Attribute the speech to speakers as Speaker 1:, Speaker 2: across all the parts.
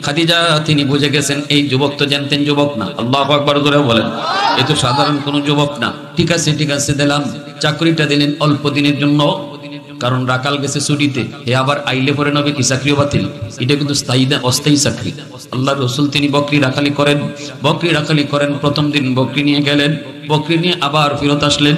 Speaker 1: খাদিজা তিনি বুঝে গেছেন এই যুবক তো জানতেন যুবক না। আল্লাহু আকবার জোরে বলেন। এ তো সাধারণ কোনো যুবক না। ঠিক আছে দিলাম। চাকরিটা দিলেন অল্প দিনের জন্য, কারণ রাকাল গেছে ছুটিতে, এ আবার আইলে পরে নবী কি চাকরিও বাতিল? এটা কিন্তু স্থায়ী না, অস্থায়ী চাকরি। আল্লাহর রাসূল তিনি বকরি রাখালি করেন। প্রথম দিন বকরি নিয়ে গেলেন, বকরি নিয়ে আবার ফেরত আসলেন।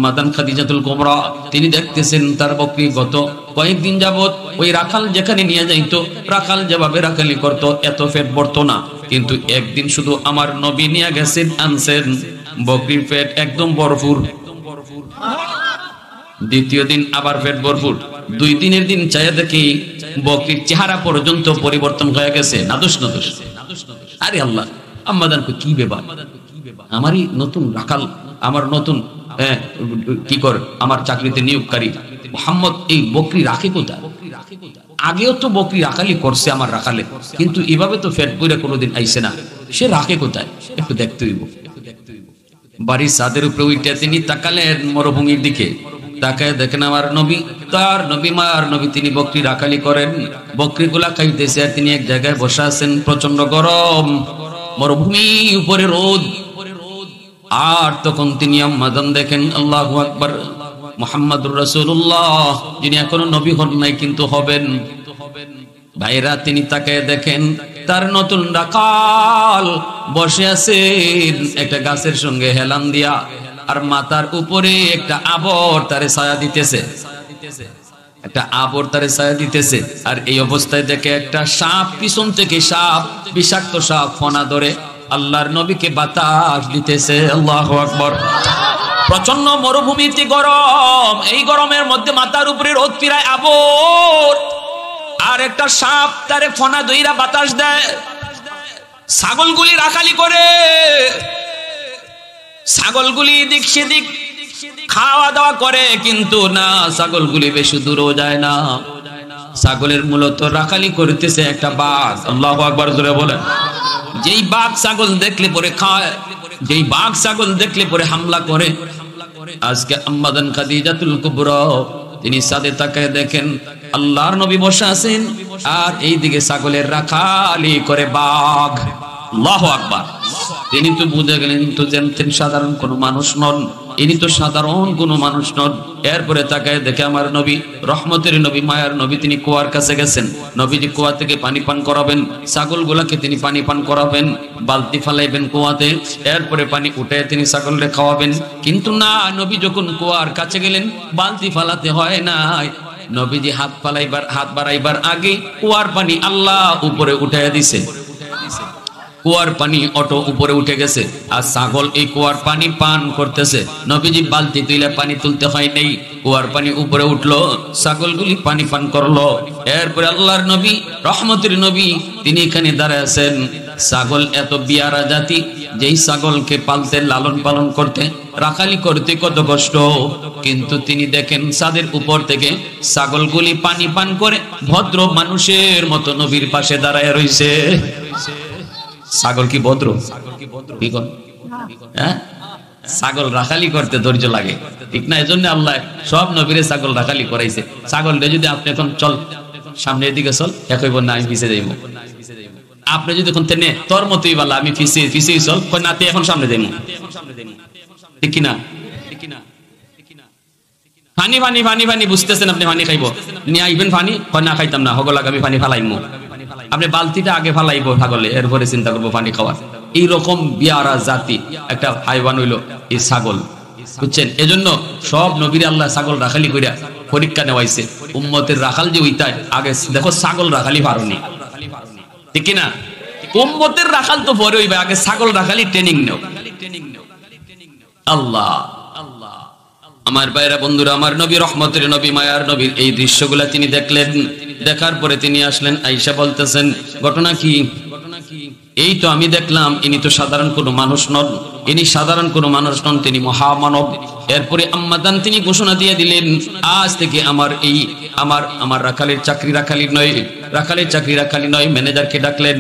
Speaker 1: মাদান খাদিজাতুল কুবরা তিনি দেখতেছেন তার বকরি গত কয়েকদিন যাবত ওই রাখাল যেখানে নিয়ে যাইতো, রাখাল যেভাবে রাখালি করতো এত পেট ভরতো না, কিন্তু একদিন শুধু আমার নবী নিয়ে গেছেন, আনছেন বকরির পেট একদম ভরপুর। দ্বিতীয় দিন আবার পেট ভরপুর। 2 দিনের দিন চাইয়া দেখি বকরির চেহারা পর্যন্ত পরিবর্তন হয়ে গেছে, নাদুস। আরে আল্লাহ, আম্মাদান কি ব্যাপার? আমারই নতুন রাখাল, আমার নতুন কি কর আমার চাকরিতে নিয়োগকারী মুহাম্মদ এই বকরি রাখে কোথায়? আগেও তো বকরি রাখালি করছে আমার রাখালে, কিন্তু এভাবে তো পেট ভরে কোনোদিন আইছে না, সে রাখে কোথায়? একটু দেখতে হইব। বাড়ির ছাদের উপরে উঠে তিনি তাকালেন মরুভূমির দিকে, তাকায় দেখেন আমার নবী, তার নবী মার নবী তিনি বকরি রাখালি করেন, বকরিগুলা খাইতেছে আর তিনি এক জায়গায় বসে আছেন। প্রচন্ড গরম, মরুভূমি, উপরে রোদ। আর তখন তিনি আম্মাজান দেখেন, আল্লাহু আকবার, মুহাম্মাদুর রাসূলুল্লাহ যিনি এখনো নবী হন নাই কিন্তু হবেন। ভাইরা তিনি তাকায় দেখেন তার নতুন রাখাল বসে আছেন একটা গাছের সঙ্গে হেলান দিয়া, আর মাথার উপরে একটা আবর তারে ছায়া দিতেছে, আর এই অবস্থায় দেখে একটা সাপ, পিছন থেকে সাপ, বিষাক্ত সাপ ফনা ধরে আল্লাহর নবীকে বাতাস দিতেছে। আল্লাহু আকবার। প্রচন্ড মরুভূমিতে গরম, এই গরমের মধ্যে মাথার উপরে রোদ পিরায় আবর, আর একটা সাপ তারে ফনা দইরা বাতাস দেয়। ছাগলগুলি রাখালি করে, ছাগলগুলি দিক সেদিক খাওয়া দাওয়া করে, কিন্তু না, ছাগলগুলি বেশি দূরও যায় না। ছাগলের মূলত রাখালি করতেছে একটা বাঘ। আল্লাহু আকবার জোরে বলেন। যেই বাঘ ছাগল দেখলে পরে খায়, যেই বাঘ ছাগল দেখলে পরে হামলা করে। আজকে আম্মাদান খাদিজাতুল কুবরা তিনি সাদে তাকায় দেখেন আল্লাহর নবী বসে আছেন, আর এইদিকে ছাগলের রাখালি করে বাঘ। আল্লাহু আকবার। তিনি তো বুঝে গেলেন তো জানতেন সাধারণ কোনো মানুষ নন, ইনি তো সাধারণ কোনো মানুষ নন। এরপরে তাকায় দেখে আমার নবী, রহমতের নবী, মায়ার নবী, তিনি কুয়ার কাছে গেছেন। নবীজি কুয়া থেকে পানি পান করাবেন, ছাগলগুলাকে তিনি পানি পান করাবেন, বালতি ফালাইবেন কুয়াতে, এরপরে পানি উঠে তিনি ছাগলকে খাওয়াবেন। কিন্তু না, নবী যখন কুয়ার কাছে গেলেন বালতি ফালাতে হয় নাই, নবীজি হাত বাড়াইবার আগে কুয়ার পানি আল্লাহ উপরে উঠাইয়া দিছে। কুয়ার পানি অটো উপরে উঠে গেছে, আর ছাগল এই কুয়ার পানি পান করতেছে। নবীজি বালতি তুলে পানি তুলতে হয় নাই, কুয়ার পানি উপরে উঠলো, ছাগলগুলি পানি পান করলো। এরপরে আল্লাহর নবী, রহমতের নবী, তিনি এখানে দাঁড়ায় আছেন। ছাগল এত বিয়ারা জাতি, যেই ছাগলকে পালতে, লালন পালন করতে, রাখালি করতে কত কষ্ট, কিন্তু তিনি দেখেন ছাদের উপর থেকে ছাগলগুলি পানি পান করে ভদ্র মানুষের মতো নবীর পাশে দাঁড়ায় রইছে। ছাগল কি ভদ্র? ছাগল রাখালি করতে ধৈর্য লাগে, ঠিক না? এজন্য আল্লাহ সব নবীরে ছাগল রাখালি করাইছে। ছাগলটা যদি আপনি এখন চল সামনের দিকে চল, একই না আমি পিছিয়ে যাইব, আপনি যদি এখন তেনে তোর মতোই বলা আমি পিছিয়ে চল, না তুই এখন সামনে যাইব, ঠিক কিনা? পানি পানি পানি পানি বুঝতেছেন আপনি? পানি খাইব নিয়ে আইবেন, পানি না খাইতাম না, হগল আমি পানি ফালাইমু। আপনি বালতিটা আগে ফালাইব ছাগলে, এরপরে চিন্তা করবো পানি খাওয়ার। এইরকম বিয়ারা জাতি একটা হাইওয়ান হইল এই ছাগল, বুঝছেন? এজন্য সব নবীর আল্লাহ ছাগল রাখালি কইরা পরীক্ষা নেওয়াইছে। উম্মতের রাখাল যে ওইটাই আগে দেখো, ছাগল রাখালি পারোনি, ঠিক কিনা? উম্মতের রাখাল তো পরে হইবে, আগে ছাগল রাখালি ট্রেনিং নেও। আল্লাহ আমার ভাইরা বন্ধুরা, আমার নবী, রহমতের নবী, মায়ার নবীর এই দৃশ্যগুলা তিনি দেখলেন। দেখার পরে তিনি আসলেন, আয়েশা বলতেছেন ঘটনা কি? এই তো আমি দেখলাম ইনি তো সাধারণ কোনো মানুষ নন, ইনি সাধারণ কোনো মানুষ নন, তিনি মহামানব। এরপরে আম্মাদান তিনি ঘোষণা দিয়ে দিলেন, আজ থেকে আমার রাখালের চাকরি রাখালি নয়, ম্যানেজারকে ডাকলেন।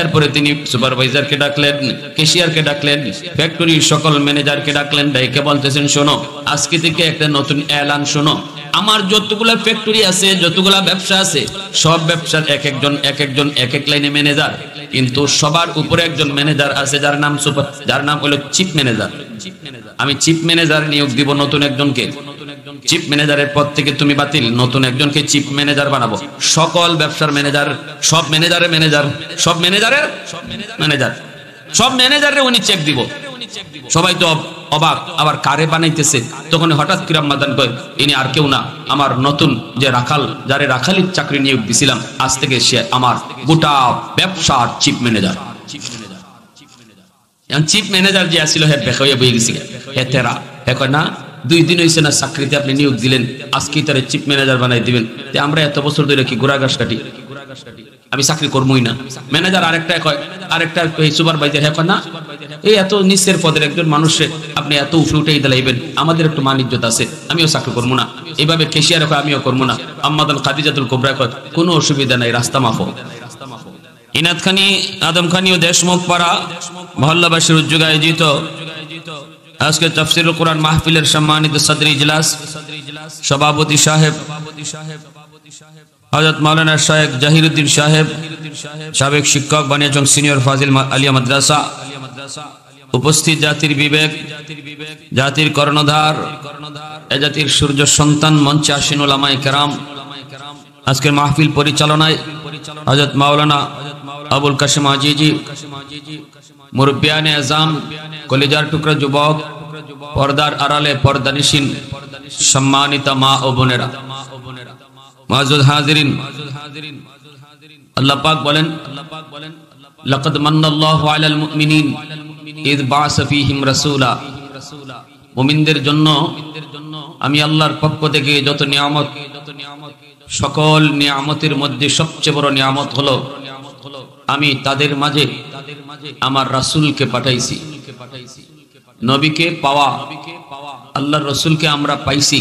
Speaker 1: এরপরে তিনি সুপারভাইজারকে ডাকলেন, ক্যাশিয়ারকে ডাকলেন, ফ্যাক্টরির সকল ম্যানেজারকে ডাকলেন। ডাইকে বলতেছেন, শোনো, আজকে থেকে একটা নতুন এলান শোনো, আমার যতগুলা ফ্যাক্টরি আছে, যতগুলা ব্যবসা আছে, সব ব্যবসার এক একজন এক এক লাইনে ম্যানেজার, কিন্তু সবার উপরে একজন ম্যানেজার আছে যার নাম হলো চিফ ম্যানেজার। আমি চিফ ম্যানেজার নিয়োগ দিব নতুন একজনকে। চিফ ম্যানেজারের পদ থেকে তুমি বাতিল, নতুন একজনকে চিফ ম্যানেজার বানাবো। সকল ব্যবসার ম্যানেজার, সব ম্যানেজারের ম্যানেজার, সব ম্যানেজারের ম্যানেজার, সব ম্যানেজারের উনি চেক দিব। সবাই তো অবাক, আবার কারে বানাইতেছে? তখন হঠাৎ কিরাম মাদান কয়, ইনি আর কেউ না, আমার নতুন যে রাখাল, যারে রাখালির চাকরি নিয়োগ দিছিলাম, আজ থেকে সে আমার গোটা ব্যবসার চিফ ম্যানেজার। চিফ ম্যানেজার যে আসছিল হে বেকা হয়ে বয়ে গেছিল, হে তেরা, হে কয় না 2 দিন হয়েছে না চাকরিতে আপনি নিয়োগ দিলেন, আজকে তার চিফ ম্যানেজার বানাই দিবেন। আমরা এত বছর ধরে কি গোড়া ঘাস কাটি, আমি চাকরি করবোই না। ম্যানেজার আরেকটা সুপারভাইজার, হ্যাঁ না, এই এত নিচের পদের একজন মানুষের আপনি এত উঠে উঠেই দিলাইবেন, আমাদের একটু মান ইজ্জত আছে, আমিও চাকরি করবো না। এইভাবে কেশিয়ার কয় আমিও করবো না। আম্মাদান খাদিজাতুল কুবরা কয় কোনো অসুবিধা নাই, রাস্তা মাফো। ইনাদখানি, আদমখানি ও দেশমুখ পাড়া মহল্লাবাসীর উদ্যোগে আয়োজিত আজকে তাফসীরুল কোরআন মাহফিলের সম্মানিত সদর ইজলাস সভাপতি সাহেব হযরত মাওলানা শায়েখ জাহিরউদ্দিন সাহেব, সাবেক শিক্ষক বানিয়াচং সিনিয়র ফাজিল আলিয়া মাদ্রাসা, উপস্থিত জাতির বিবেক, জাতির কর্ণধার, এ জাতির সূর্য সন্তান, মঞ্চে আসীন উলামায়ে কেরাম, আজকের মাহফিল পরিচালনায় হযরত মাওলানা আবুল কাশেম আজিজি, মুরব্বিয়ানে আজম, কলিজার টুকরা যুবক, পর্দার আড়ালে পর্দানিশীন সম্মানিত মা ও বোনেরা, মুআজ্জাজ হাজিরিন, আল্লাহ পাক বলেন, লাকাদ মান্নাল্লাহু আলাল মুমিনিন ইয বা'সা ফীহিম রাসূলা। মুমিনদের জন্য আমি আল্লাহর পক্ষ থেকে যত নিয়ামত, সকল নিয়ামতের মধ্যে সবচেয়ে বড় নিয়ামত হলো আমি তাদের মাঝে আমার রাসূলকে পাঠাইছি। নবীকে পাওয়া, আল্লাহর রাসূলকে আমরা পাইছি।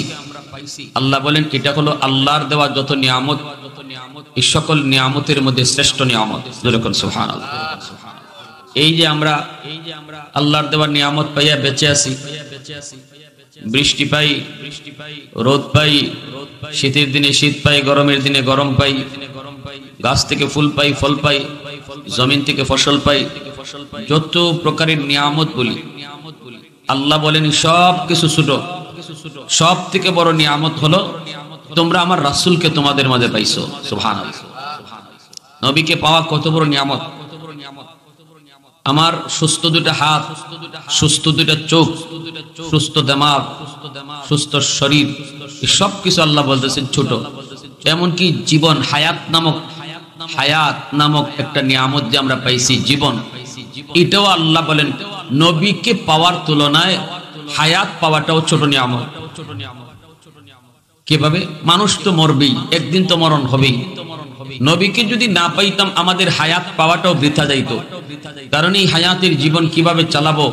Speaker 1: আল্লাহ বলেন এটা হলো আল্লাহর দেওয়া যত নিয়ামত, এই সকল নিয়ামতের মধ্যে শ্রেষ্ঠ নিয়ামত। যেরকম সুবহানাল্লাহ। এই যে আমরা আল্লাহর দেওয়া নিয়ামত পাইয়া বেঁচে আছি, বৃষ্টি পাই, রোদ পাই, শীতের দিনে শীত পাই, গরমের দিনে গরম পাই, গাছ থেকে ফুল পাই, ফল পাই, জমিন থেকে ফসল পাই, যত প্রকারের নিয়ামত বলি, আল্লাহ বলেন সব কিছু ছোট, সব থেকে বড় নিয়ামত হলো তোমরা আমার রাসূলকে তোমাদের মাঝে পাইছো। সুবহানাল্লাহ। নবীকে পাওয়া কত বড় নিয়ামত। আমার সুস্থ দুইটা হাত, সুস্থ দুইটা চোখ, সুস্থ দিমাগ, সুস্থ শরীর, সব কিছু আল্লাহ বলতেছেন ছোট। এমনকি জীবন, হায়াত নামক একটা নিয়ামত যে আমরা পাইছি, জীবন, এটাও আল্লাহ বলেন নবীকে পাওয়ার তুলনায় হায়াত পাওয়াটাও ছোট নিয়ামত। কিভাবে? মানুষ তো মরবেই, একদিন তো মরণ হবেই। নবীকে যদি না পাইতাম আমাদের হায়াত পাওয়াটাও বৃথা যাইত। কারণ এই হায়াতের জীবন কিভাবে চালাবো,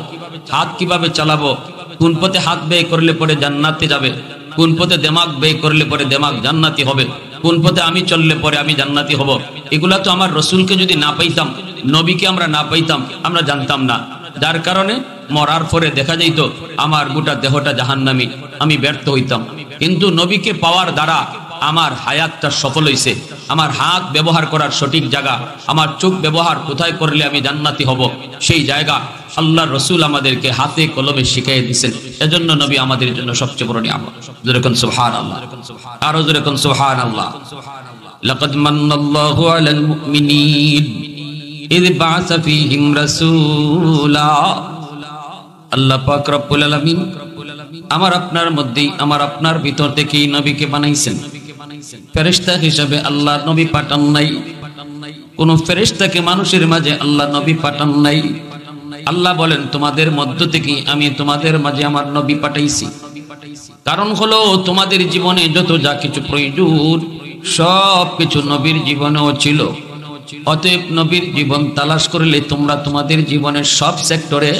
Speaker 1: হাত কিভাবে চালাবো, কোন পথে হাত ব্যয় করলে পরে জান্নাতে যাবে, কোন পথে দিমাগ ব্যয় করলে পরে দিমাগ জান্নাতি হবে, কোন পথে আমি চললে পরে আমি জান্নাতি হব, এগুলা তো আমার রাসূলকে যদি না পাইতাম, নবীকে আমরা না পাইতাম, আমরা জানতাম না। যার কারণে মরার পরে দেখা যাইতো আমার গোটা দেহটা জাহান্নামী, আমি ব্যর্থ হইতাম। কিন্তু নবীকে পাওয়ার দ্বারা আমার হায়াতটা সফল হইছে। আমার হাত ব্যবহার করার সঠিক জায়গা, আমার চোখ ব্যবহার কোথায় করলে আমি জান্নাতি হব, সেই জায়গা আল্লাহর রাসূল আমাদেরকে হাতে কলমে শিখিয়ে দিয়েছেন। এজন্য নবী আমাদের জন্য সবচেয়ে বড় নিয়ামত। যেরকম সুবহানাল্লাহ, আরো যেরকম সুবহানাল্লাহ। লাকাদ মান্নাল্লাহু আলাল মুমিনিন ইয বা'সা ফীহিম রাসূলা। আল্লাহ পাক রব্বুল আলামিন আমার আপনার মধ্যেই, আমার আপনার ভিতর থেকেই নবীকে বানাইছেন। ফেরেশতা হিসেবে আল্লাহ নবী পাঠান নাই, কোন ফেরেশতাকে মানুষের মাঝে আল্লাহ নবী পাঠান নাই। আল্লাহ বলেন তোমাদের মধ্য থেকে আমি তোমাদের মাঝে আমার নবী পাঠাইছি। কারণ হলো তোমাদের জীবনে যত যা কিছু প্রয়োজন সব কিছু নবীর জীবনেও ছিল। অতএব নবীর জীবন তালাশ করলে তোমরা তোমাদের জীবনের সব সেক্টরে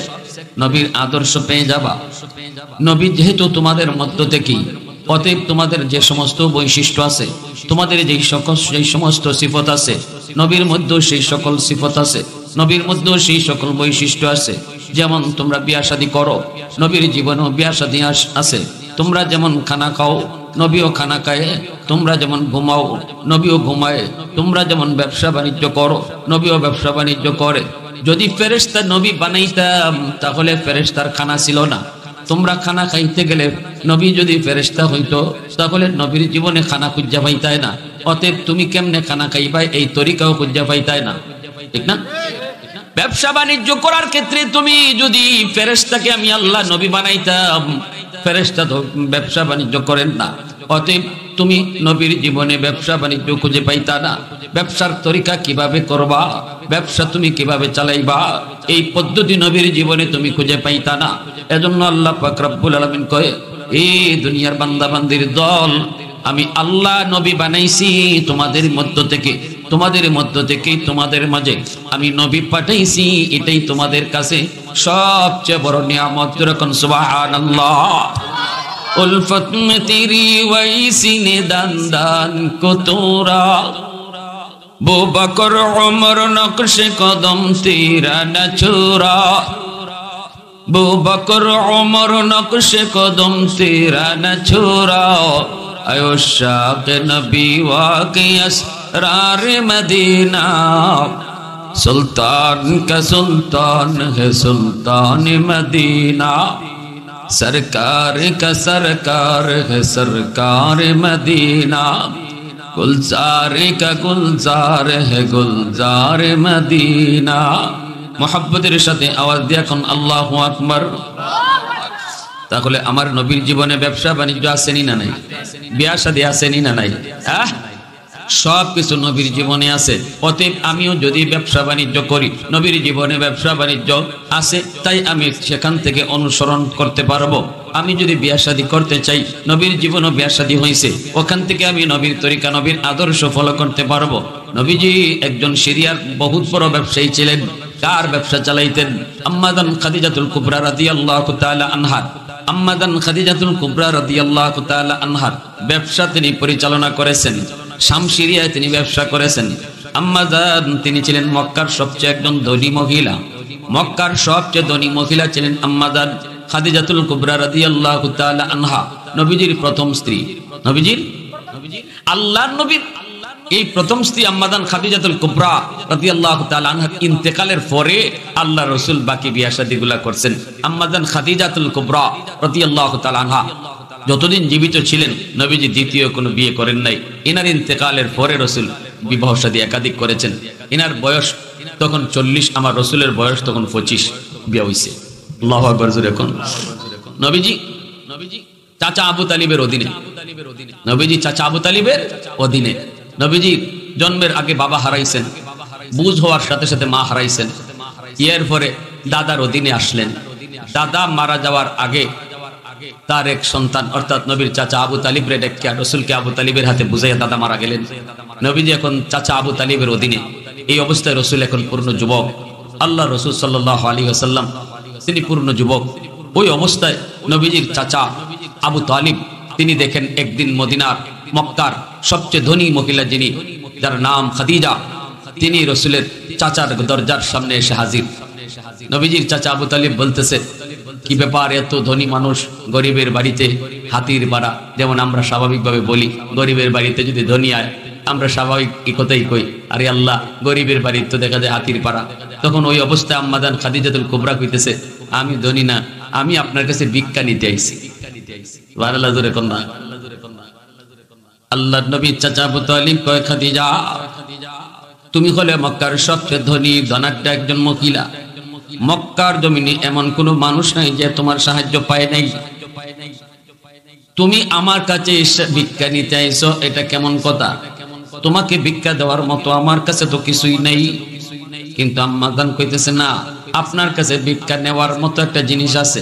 Speaker 1: নবীর আদর্শ পেয়ে যাবা। নবী যেহেতু তোমাদের মধ্য থেকেই, অতএব তোমাদের যে সমস্ত বৈশিষ্ট্য আছে, তোমাদের যেই সমস্ত সিফত আছে, নবীর মধ্যেও সেই সকল সিফত আছে, নবীর মধ্যেও সেই সকল বৈশিষ্ট্য আছে। যেমন তোমরা বিয়া শাদী করো, নবীর জীবনেও বিয়া শাদী আছে। তোমরা যেমন খানা খাও, নবীও খানা খায়, তোমরা যেমন ঘুমাও নবীও ঘুমায়, তোমরা যেমন ব্যবসা বাণিজ্য করো নবীও ব্যবসা বাণিজ্য করে। যদি ফেরেশতা নবী বানাইতাম তাহলে ফেরেশতার খানা ছিল না। তোমরা খানা খাইতে গেলে নবী যদি ফেরেশতা হইতো তাহলে নবীর জীবনে খানা খুঁজা পাইতাই না। অতএব তুমি কেমনে খানা খাইবাই এই তরিকাও খুঁজা পাইতাই না, ঠিক না? ব্যবসা বাণিজ্য করার ক্ষেত্রে তুমি যদি ফেরেশতাকে আমি আল্লাহ নবী বানাইতাম, ফেরেশতা তো ব্যবসা বাণিজ্য করেন না, অতএব তুমি নবীর জীবনে ব্যবসা বাণিজ্য খুঁজে পাইতা না। ব্যবসার তরিকা কিভাবে করবা, ব্যবসা তুমি কিভাবে চালাইবা, এই পদ্ধতি নবীর জীবনে তুমি খুঁজে পাইতা না। এজন্য আল্লাহ পাক রব্বুল আলামিন কয়, এই দুনিয়ার বান্দা বান্দির দল, আমি আল্লাহ নবী বানাইছি তোমাদের মধ্য থেকে, তোমাদের মাঝে আমি নবী পাঠাইছি, এটাই তোমাদের কাছে সবচেয়ে বড় নিয়ামত। যখন সুবহানাল্লাহ। উলফত মে তেরি ওয়াইসি নে দান দান কো তোরা, বু বকর উমর নকশে কদম তেরা না ছোরা, বু বকর উমর নকশে কদম তেরা না ছোরা, আয়ো শাক নবী ওয়াকে असरार मदीना, सुल्तान का सुल्तान है सुल्तान मदीना, सरकार का सरकार है सरकार मदीना, गुलजार का गुलजार है गुलजार मदीना। मोहब्बतेर साथे आवाज दिया कोन আল্লাহু আকবার। তাহলে আমার নবীর জীবনে ব্যবসা বাণিজ্য আসেনি না নাই, বিয়া শাদী আসেনি না নাই, সব কিছু নবীর জীবনে আছে। অতএব আমিও যদি ব্যবসা বাণিজ্য করি, নবীর জীবনে ব্যবসা বাণিজ্য আছে, তাই আমি সেখান থেকে অনুসরণ করতে পারবো। আমি যদি বিয়া শাদী করতে চাই, নবীর জীবনও বিয়া শাদী হয়েছে, ওখান থেকে আমি নবীর তরিকা নবীর আদর্শ ফলো করতে পারবো। নবীজি একজন সিরিয়ার বহুত বড় ব্যবসায়ী ছিলেন। কার ব্যবসা চালাইতেন? আম্মাদান খাদিজাতুল কুবরা রাদিয়াল্লাহু তাআলা আনহা, আম্মাদান খাদিজাতুল কুবরা রাদিয়াল্লাহু তাআলা আনহার ব্যবসা তিনি পরিচালনা করেছেন। শাম সিরিয়ায় তিনি ব্যবসা করেছেন। আম্মাদান তিনি ছিলেন মক্কার সবচেয়ে একজন ধনী মহিলা, মক্কার সবচেয়ে ধনী মহিলা ছিলেন আম্মাদান খাদিজাতুল কুবরা রাদিয়াল্লাহু তাআলা আনহা, নবীজির প্রথম স্ত্রী। নবীজির আল্লাহর নবীর এই প্রথম স্ত্রী আম্মাদান খাদিজাতুল কুবরা রাদিয়াল্লাহু তাআলা আনহার ইন্তেকালের পরে আল্লাহ রাসূল বাকি বিয়া শাদীগুলা করছেন। আম্মাদান খাদিজাতুল কুবরা রাদিয়াল্লাহু তাআলা আনহা যতদিন জীবিত ছিলেন নবীজি দ্বিতীয় কোনো বিয়ে করেন নাই। এনার ইন্তেকালের পরে রাসূল বিবাহ শাদী একাধিক করেছেন। এনার বয়স তখন 40, আমার রাসূলের বয়স তখন 25, বিয়ে হইছে। আল্লাহু আকবার জোরে কোন। নবীজি চাচা আবু তালিবের অধীনে, নবীজি চাচা আবু তালিবের অধীনে। নবীজি জন্মের আগে বাবা হারাইছেন, বুঝ হওয়ার সাথে সাথে মা হারাইছেন। এর পরে দাদার অধীনে আসলেন। দাদা মারা যাওয়ার আগে তার এক সন্তান অর্থাৎ নবীর চাচা আবু তালিব রে ডেকে রাসূলকে আবু তালিবের হাতে বুঝাইয়া দাদা মারা গেলেন। নবীজি এখন চাচা আবু তালিবের অধীনে। এই অবস্থায় রাসূল এখন পূর্ণ যুবক। আল্লাহ রাসূল সাল্লাল্লাহু আলাইহি ওয়াসাল্লাম তিনি পূর্ণ যুবক। ওই অবস্থায় নবীজির চাচা আবু তালিব তিনি দেখেন একদিন মদিনার মক্কার সবচেয়ে ধনী মহিলা যিনি, যার নাম খাদিজা, তিনি রাসূলের চাচার দরজার সামনে এসে হাজির। নবীজির চাচা আবু তালিব বলতেছে, কি ব্যাপার, এত ধনী মানুষ গরিবের বাড়িতে হাতির ভাড়া, যেমন আমরা স্বাভাবিকভাবে বলি গরিবের বাড়িতে যদি ধনী আয় আমরা স্বাভাবিক এই কথাই কই, আরে আল্লাহ গরিবের বাড়িতে তো দেখা যায় হাতির পাড়া। তখন ওই অবস্থায় আম্মাদান খাদিজাতুল কুবরা কইতেছে, আমি ধনী না, আমি আপনার কাছে ভিক্ষা নিতে আইছি। সুবহানাল্লাহ জোরে কোন না। আল্লাহর নবী চাচা আবু তালিব কয়, খাদিজা তুমি হলে মক্কার সবচেয়ে ধনী ধনাঢ্য একজন মহিলা, মক্কার জমিনে এমন কোন মানুষ নাই যে তোমার সাহায্য পায় নাই, তুমি আমার কাছে ভিক্ষা নিতে আইছো, এটা কেমন কথা? তোমাকে ভিক্ষা দেওয়ার মতো আমার কাছে তো কিছুই নাই। কিন্তু আম্মাদান কইতেছে, না, আপনার কাছে ভিক্ষা নেওয়ার মতো একটা জিনিস আছে।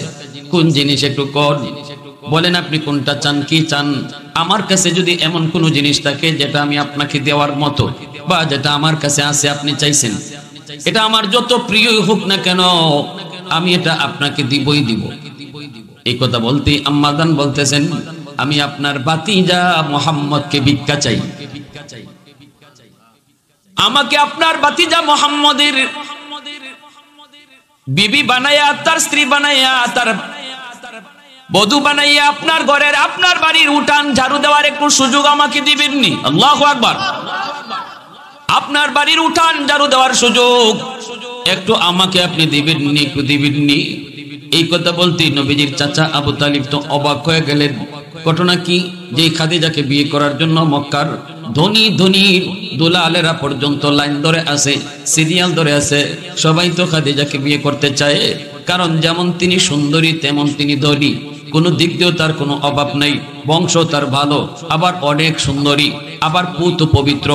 Speaker 1: কোন জিনিস একটু কোন বলেন, আপনি কোনটা চান, কি চান? আমার কাছে যদি এমন কোন জিনিস থাকে যেটা আমি আপনাকে দেওয়ার মতো বা যেটা আমার কাছে আছে, আপনি চাইছেন, এটা আমার যত প্রিয় হোক না কেন আমি এটা আপনাকে দিবই দিব। এই কথা বলতে আম্মাদান বলতেছেন, আমি আপনার ভাতিজা মুহাম্মদকে ভিক্ষা চাই, আমাকে আপনার ভাতিজা মুহাম্মদের বিবি বানায়া, তার স্ত্রী বানায়া, তার বধূ বানাইয়া আপনার ঘরের আপনার বাড়ির উঠান ঝাড়ু দেওয়ার একটু সুযোগ আমাকে দিবেননি? আল্লাহু আকবার। আপনার বাড়ির উঠান ঝাড়ু দেওয়ার সুযোগ একটু আমাকে আপনি দিবেননি, একটু দিবেননি? এই কথা বলতে নবীজির চাচা আবু তালিব তো অবাক হয়ে গেলেন। ঘটনা কি? যে খাদিজাকে বিয়ে করার জন্য মক্কার ধনী ধনী দুলালেরা পর্যন্ত লাইন ধরে আছে, সিরিয়াল ধরে আছে, সবাই তো খাদিজাকে বিয়ে করতে চায়। কারণ যেমন তিনি সুন্দরী তেমন তিনি ধনী, কোনো দিক দিয়েও তার কোনো অভাব নেই, বংশ তার ভালো, আবার অনেক সুন্দরী, আবার পুত পবিত্র,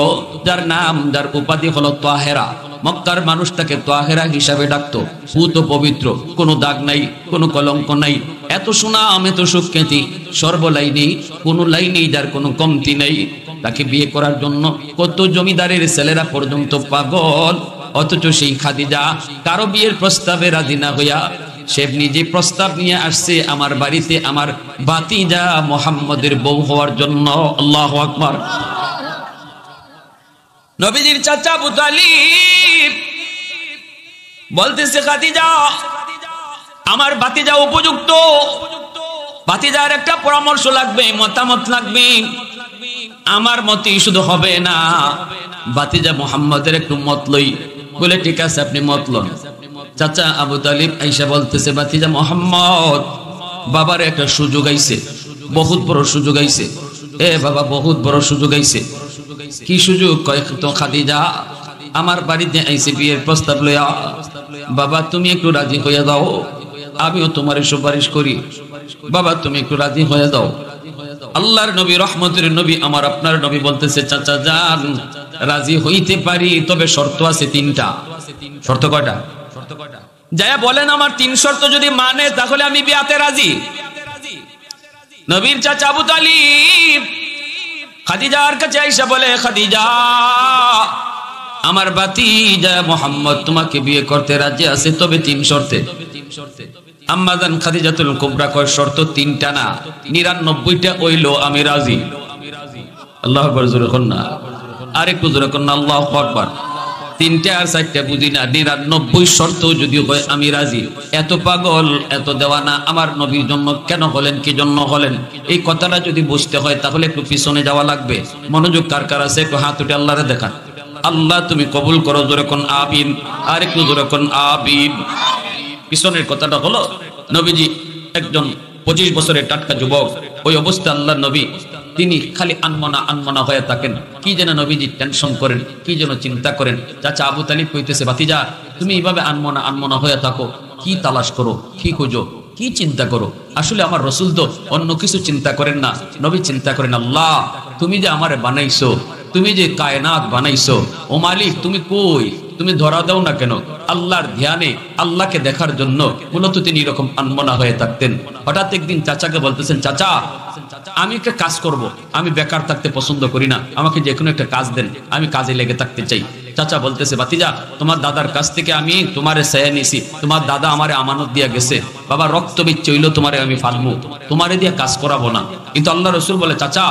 Speaker 1: যার নাম যার উপাধি হলো তাহেরা। মক্কার মানুষ তাকে তাহেরা হিসাবে ডাকতো, পুত পবিত্র, কোনো দাগ নাই, কোনো কলঙ্ক নাই, এত সুনাম এত সুখ্যাতি, সর্বলাইনেই কোনো লাইনেই যার কোনো কমতি নেই। তাকে বিয়ে করার জন্য কত জমিদারের ছেলেরা পর্যন্ত পাগল, অথচ সেই খাদিজা কারো বিয়ের প্রস্তাবে রাজি না হইয়া সে নিজে প্রস্তাব নিয়ে আসছে আমার বাড়িতে আমার ভাতিজা মুহাম্মদের বউ হওয়ার জন্য। আল্লাহু আকবার। নবীজির চাচা আবু তালিব বলতেছে, খাদিজা আমার ভাতিজা উপযুক্ত, ভাতিজার একটা পরামর্শ লাগবে, মতামত লাগবে, আমার মতই শুধু হবে না, ভাতিজা মুহাম্মদের একটু মত লই। বলে ঠিক আছে আপনি মত লন। চাচা আবু তালিব আইসা বলতেছে, ভাতিজা মুহাম্মদ বাবার একটা সুযোগ আইছে, বহুত বড় সুযোগ আইছে। এ বাবা বহুত বড় সুযোগ আইছে। কি সুযোগ? কয় তো খাদিজা আমার বাড়িতে আইছে বিয়ের প্রস্তাব লইয়া, বাবা তুমি একটু রাজি হয়ে দাও, আমিও তোমার সুপারিশ করি, বাবা তুমি একটু রাজি হয়ে দাও। আল্লাহর নবী রহমতের নবী আমার আপনার নবী বলতেছে, চাচা যান রাজি হইতে পারি, তবে শর্ত আছে তিনটা। শর্ত কয়টা? যায়া বলেন আমার তিন শর্ত যদি মানে তাহলে আমি বিয়াতে রাজি। নবীর চাচা আবু তালিব খাদিজার কাছে আইসা বলে, খাদিজা আমার ভাতিজা মুহাম্মদ তোমাকে বিয়ে করতে রাজি আছে, তবে তিন শর্তে। আম্মাজান খাদিজাতুল কুবরা কয় শর্ত তিনটা না 99টা হইলো আমি রাজি। আল্লাহু আকবার জোরে কোন না, আর একটু জোরে কোন না, আল্লাহু আকবার। তিনটা আর চারটা বুঝি না, 99 শর্ত যদি হয় আমি রাজি। এত পাগল এত দেওয়ানা আমার নবীর জন্য কেন হলেন, কি জন্য হলেন? এই কথাটা যদি বুঝতে হয় তাহলে একটু পিছনে যাওয়া লাগবে। মনোযোগ কার কার আছে একটু হাত উঠে আল্লাহরে দেখান। আল্লাহ তুমি কবুল করো, জোরে কোন আমিন, আর একটু জোরে কোন আমিন। পিছনের কথাটা হলো নবীজি একজন 25 বছরের টাটকা যুবক, ওই অবস্থা আল্লাহর নবী তিনি খালি আনমনা হয়ে থাকেন। কি যেন নবীজি টেনশন করেন, কি যেন চিন্তা করেন। চাচা আবু তালিব কইতেছে, ভাতিজা তুমি এইভাবে আনমনা হয়ে থাকো, কি তালাশ করো, কি খুঁজো, কি চিন্তা করো? আসলে আমার রসুল তো অন্য কিছু চিন্তা করেন না, নবী চিন্তা করেন আল্লাহ তুমি যে আমারে বানাইছো, তুমি যে কায়নাত বানাইছো, ও মালিক তুমি কই, তুমি ধরা দাও না কেন? আল্লাহর ধ্যানে আল্লাহকে দেখার জন্য মূলত তিনি এরকম আনমনা হয়ে থাকতেন। হঠাৎ একদিন চাচাকে বলতেছেন, চাচা আমি একটা কাজ করব, আমি বেকার থাকতে পছন্দ করি না, আমাকে যে কোনো একটা কাজ দেন, আমি কাজে লেগে থাকতে চাই। চাচা বলতেছে, ভাতিজা তোমার দাদার কাছ থেকে আমি তোমারে চেয়ে নিছি, তোমার দাদা আমারে আমানত দিয়া গেছে, বাবা রক্ত বিচ্ছ হইলো তোমারে আমি ফালবো, তোমারে দিয়ে কাজ করাবো না। কিন্তু আল্লাহ রসুল বলে, চাচা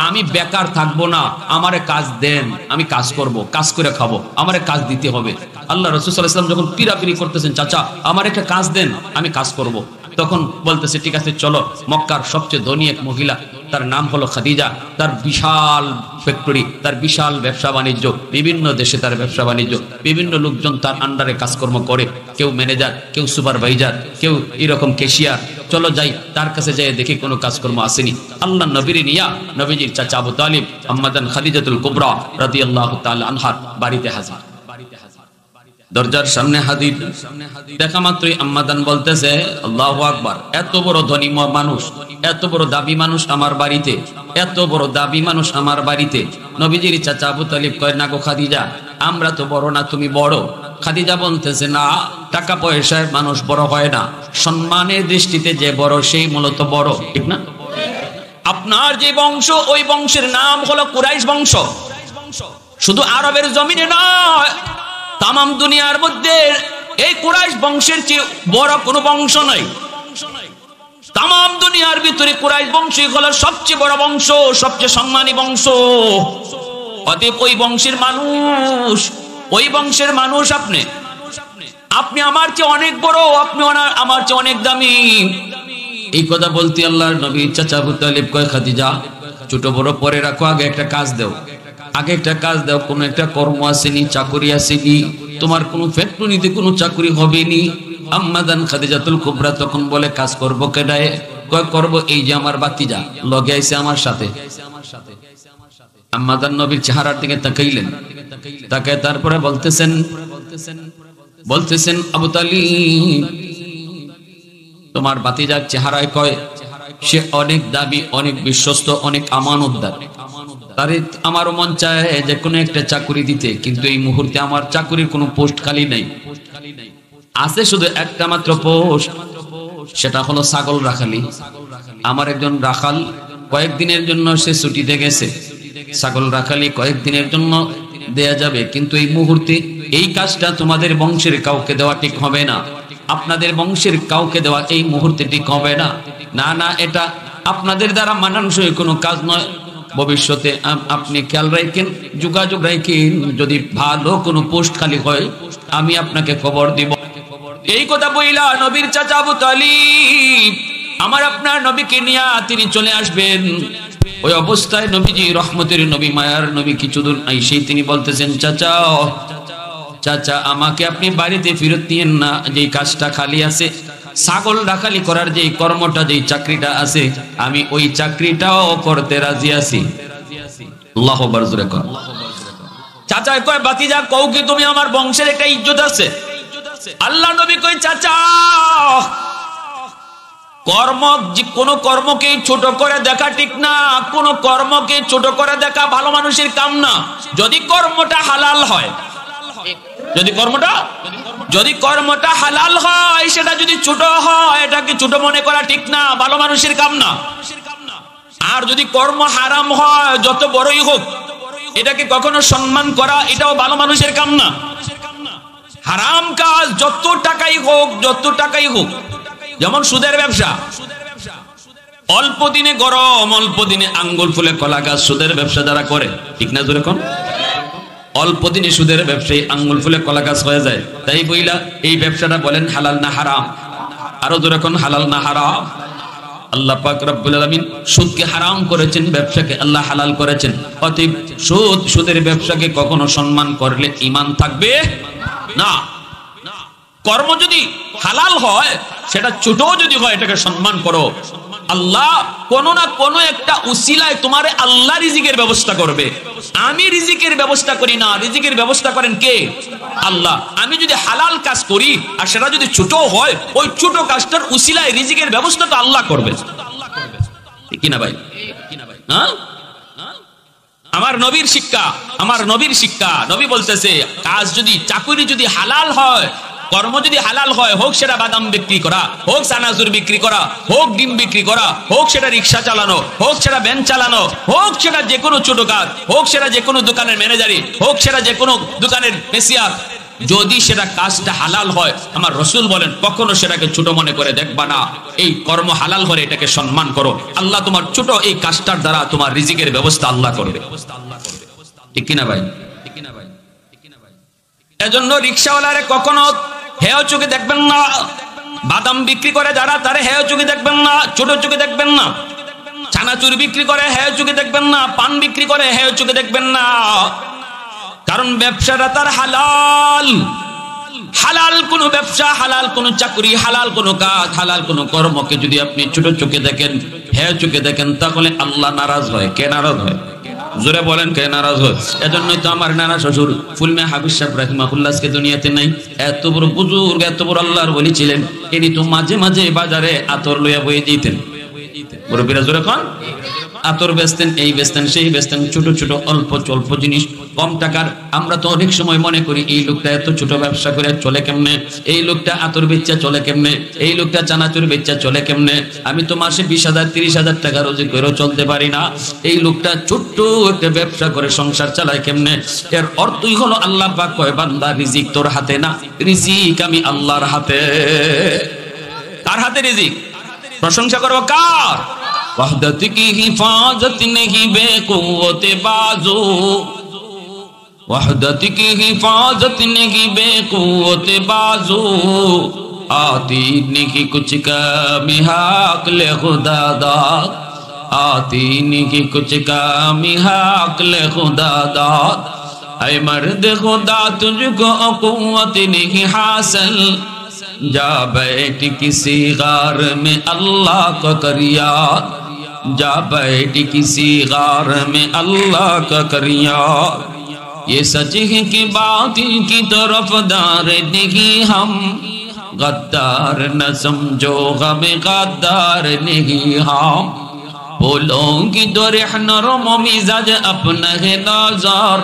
Speaker 1: আমি বেকার থাকবো না, আমারে কাজ দেন, আমি কাজ করব, কাজ করে খাবো, আমারে কাজ দিতে হবে। আল্লাহ রসুল সাল্লাল্লাহু আলাইহি ওয়াসাল্লাম যখন পিরাপিরি করতেছেন, চাচা আমার একটা কাজ দেন, আমি কাজ করব, তখন বলতেছে ঠিক আছে চলো। মক্কার সবচেয়ে ধনী এক মহিলা, তার নাম হলো খাদিজা, তার বিশাল ফ্যাক্টরি, তার বিশাল ব্যবসা বাণিজ্য, বিভিন্ন দেশে তার ব্যবসা বাণিজ্য, বিভিন্ন লোকজন তার আন্ডারে কাজকর্ম করে, কেউ ম্যানেজার, কেউ সুপারভাইজার, কেউ এরকম ক্যাশিয়ার। চলো যাই তার কাছে যাই দেখি কোনো কাজকর্ম আসেনি। আল্লাহ নবীর নিয়া নবীজির চাচা আবু তালিব আম্মাজান খাদিজাতুল কুবরা রাদিয়াল্লাহু তাআলা আনহার বাড়িতে হাজির। দরজার সামনে হাজির, দেখা মাত্রই আম্মাজান বলতেছে, আল্লাহু আকবার, এত বড় ধনী মানুষ, এত বড় দাবি মানুষ আমার বাড়িতে, এত বড় দাবি মানুষ আমার বাড়িতে। নবীজির চাচা আবু তালিব কয়, না গো খাদিজা আমরা তো বড় না, তুমি বড়। খাদিজা বলতেছে, না টাকা পয়সায় মানুষ বড় হয় না, সম্মানের দৃষ্টিতে যে বড় সেই মূলত বড়, ঠিক না? আপনার যে বংশ, ওই বংশের নাম হলো কুরাইশ বংশ। শুধু আরবের জমিনে নয়, তামাম দুনিয়ার মধ্যে এই কুরাইশ বংশের চেয়ে বড় কোনো বংশ নাই। তামাম দুনিয়ার ভিতরে কুরাইশ বংশই হলো সবচেয়ে বড় বংশ, সবচেয়ে সম্মানী বংশ। অতএব ওই বংশের মানুষ, ওই বংশের মানুষ আপনি আমার চেয়ে অনেক বড়, আপনি আমার চেয়ে অনেক দামি। এই কথা বলতে আল্লাহর নবী চাচা আবু তালিব কয়, খাদিজা ছোট বড় পরে রাখো, আগে একটা কাজ দাও, আগে একটা কাজ দাও। কোনো একটা কর্ম আসেনি, চাকরি আসেনি, তোমার কোনো ফ্যাক্টরিতে কোনো চাকরি হবে নি। আম্মা জান খাদিজাতুল কুবরা তখন বলে, কাজ করবো কেডায়? কয় করবো এই যে আমার বাতিজা লগে আইছে আমার সাথে। আম্মা জান নবীর চেহারার দিকে তাকাইলেন, তাকায় তারপরে বলতেছেন আবু তালিব তোমার বাতিজার চেহারায় কয় সে অনেক দাবি, অনেক বিশ্বস্ত, অনেক আমানতদার। তারে আমারও মন চায় যে কোনো একটা চাকরি দিতে, কিন্তু এই মুহূর্তে আমার চাকরির কোনো পোস্ট খালি নাই, আছে শুধু একটা মাত্র পোস্ট, সেটা হলো ছাগল রাখালি। আমার একজন রাখাল কয়েকদিনের জন্য সে ছুটিতে গেছে, ছাগল রাখালি কয়েকদিনের জন্য দেয়া যাবে, কিন্তু এই মুহূর্তে এই কাজটা তোমাদের বংশের কাউকে দেওয়া ঠিক হবে না, আপনাদের বংশের কাউকে দেওয়া এই মুহূর্তে ঠিক হবে না। না না, এটা আপনাদের দ্বারা মানানসই কোনো কাজ নয়। ভবিষ্যতে আপনি খেয়াল রাখেন, যোগাযোগ রাখেন, যদি ভালো কোনো পোস্ট খালি হয় আমি আপনাকে খবর দিব। এই কথা বইলা নবীর চাচা আবু তালিব আমার আপনার নবীকে নিয়ে তিনি চলে আসবেন। ওই অবস্থায় নবীজি রহমতের নবী, মায়ার নবী কিছুদূর আইসেই তিনি বলতেছেন, চাচা চাচা আমাকে আপনি বাড়িতে ফেরত নিয়েন না, যে কাজটা খালি আছে ছাগল রাখালি করার যে কর্মটা, যে চাকরিটা আছে, আমি ওই চাকরিটাও করতে রাজি আছি। আল্লাহু আকবার জোরে কর। চাচা কয়, বাতিজা কও কি তুমি আমার বংশের একটা ইজ্জত আছে? আল্লাহ নবী কই, চাচা কর্ম, কোন কর্মকে ছোট করে দেখা ঠিক না, কোন কর্মকে ছোট করে দেখা ভালো মানুষের কাম না। যদি কর্মটা হালাল হয়, যদি কর্মটা হালাল হয়, সেটা যদি ছোট হয় এটাকে ছোট মনে করা ঠিক না, ভালো মানুষের কাম না। আর যদি কর্ম হারাম হয়, যত বড়ই হোক, এটাকে কখনো সম্মান করা এটাও ভালো মানুষের কাম না। হারাম কাজ যত টাকাই হোক, যেমন সুদের ব্যবসা, অল্প দিনে গরম, অল্প দিনে আঙ্গুল ফুলে কলা গাছ, সুদের ব্যবসা যারা করে, ঠিক না জোরে কোন? অল্প দিনে সুদের ব্যবসায়ী আঙ্গুল ফুলে কলা গাছ হয়ে যায়। তাই বইলা এই ব্যবসাটা বলেন হালাল না হারাম? আরো জোরে কোন হালাল না হারাম? আল্লাহ পাক রব্বুল আলামিন সুদকে হারাম করেছেন, ব্যবসাকে আল্লাহ হালাল করেছেন। অতএব সুদের ব্যবসাকে কখনো সম্মান করলে ঈমান থাকবে না। কর্ম যদি হালাল হয়, সেটা ছোট যদি হয়, এটাকে সম্মান করো। আল্লাহ কোন না কোন একটা উসিলায় তোমার আল্লাহ রিজিকের ব্যবস্থা করবে। আমি রিজিকের ব্যবস্থা করি না, রিজিকের ব্যবস্থা করেন কে? আল্লাহ। আমি যদি হালাল কাজ করি আর সেটা যদি ছোট হয়, ওই ছোট কাজটার উসিলায় রিজিকের ব্যবস্থা তো আল্লাহ করবে, ঠিক না ভাই? হ্যাঁ, আমার নবীর শিক্ষা, নবী বলতেছে কাজ যদি, চাকুরি যদি হালাল হয়, কর্ম যদি হালাল হয়, হোক সেটা বাদাম বিক্রি করা, হোক চানাচুর বিক্রি করা, হোক ডিম বিক্রি করা, হোক সেটা রিক্সা চালানো, হোক সেটা ভ্যান চালানো, হোক সেটা যে কোনো ছোট কাজ, হোক সেটা যে কোনো দোকানের ম্যানেজারি, হোক সেটা যে কোনো দোকানের মেসিয়ার, যদি সেটা কাজটা হালাল হয়, আমার রাসূল বলেন কখনো সেটাকে ছোট মনে করে দেখবা না। এই কর্ম হালাল হলে এটাকে সম্মান করো। আল্লাহ তোমার ছোট এই কাজটার দ্বারা তোমার রিজিকের ব্যবস্থা আল্লাহ করবে, ঠিক কিনা ভাই? এজন্য রিক্সাওয়ালারে কখনো হেয় চোখে দেখবেন না, বাদাম বিক্রি করে যারা, তারা হেয় চোখে দেখবেন না, ছোট চোখে দেখবেন না। চানাচুর বিক্রি করে হেয় চোখে দেখবেন না, পান বিক্রি করে হেয় চোখে দেখবেন না, কারণ ব্যবসাটা তার হালাল। হালাল কোন ব্যবসা, হালাল কোন চাকরি, হালাল কোন কাজ, হালাল কোন কর্মকে যদি আপনি ছোট চোখে দেখেন, হেয় চোখে দেখেন, তাহলে আল্লাহ নারাজ হয়। কে নারাজ হয়? জোরে বলেন, কে নারাজ হয়? এজন্যই তো আমার নানা শ্বশুর ফুলমে হাবিব সাহেব রাহিমাহুল্লাহ আজকে দুনিয়াতে নাই। এত বড় বুজুর্গ, এত বড় আল্লাহর ওলি ছিলেন। ইনি তো মাঝে মাঝে বাজারে আতর লইয়া বয়ে দিতেন। মুরব্বিরা জোরে কোন? আতর বেচতেন, এই বেচতেন, সেই বেচতেন, ছোট ছোট অল্প অল্প জিনিস, কম টাকার। আমরা তো অনেক সময় মনে করি এই লোকটা এত ছোট ব্যবসা করে চলে কেমনে, এই লোকটা আতর বেচা চলে কেমনে, এই লোকটা চানাচুর বেচা চলে কেমনে, আমি তো মাসে 20,000 30,000 টাকা রোজগার করেও চলতে পারি না, এই লোকটা ছোট্ট একটা ব্যবসা করে সংসার চালায় কেমনে। এর অর্থই হলো আল্লাহ পাক কয়, বান্দা রিজিক তোর হাতে না, রিজিক আমি আল্লাহর হাতে। কার হাতে রিজিক? প্রশংসা করবো কার? वहदत की हिफाजत नहीं बेकुव्वते बाजू, वहदत की हिफाजत नहीं बेकुव्वते बाजू, आती की कुछ कमी हक ले खुदा दाद, आती की कुछ कमी हक ले खुदा दाद। ऐ मर्द खुदा तुझको क़ुव्वत नहीं हासिल, जा बैठ किसी गार में अल्लाह को कर याद, जा बैठ किसी गार में अल्लाह का कर याद। ये सच है कि बातिल की तरफ दार नहीं हम, गद्दार न समझो हमें गद्दार नहीं हम। बोलों की तो रहनुम मिजाज अपना है नज़र,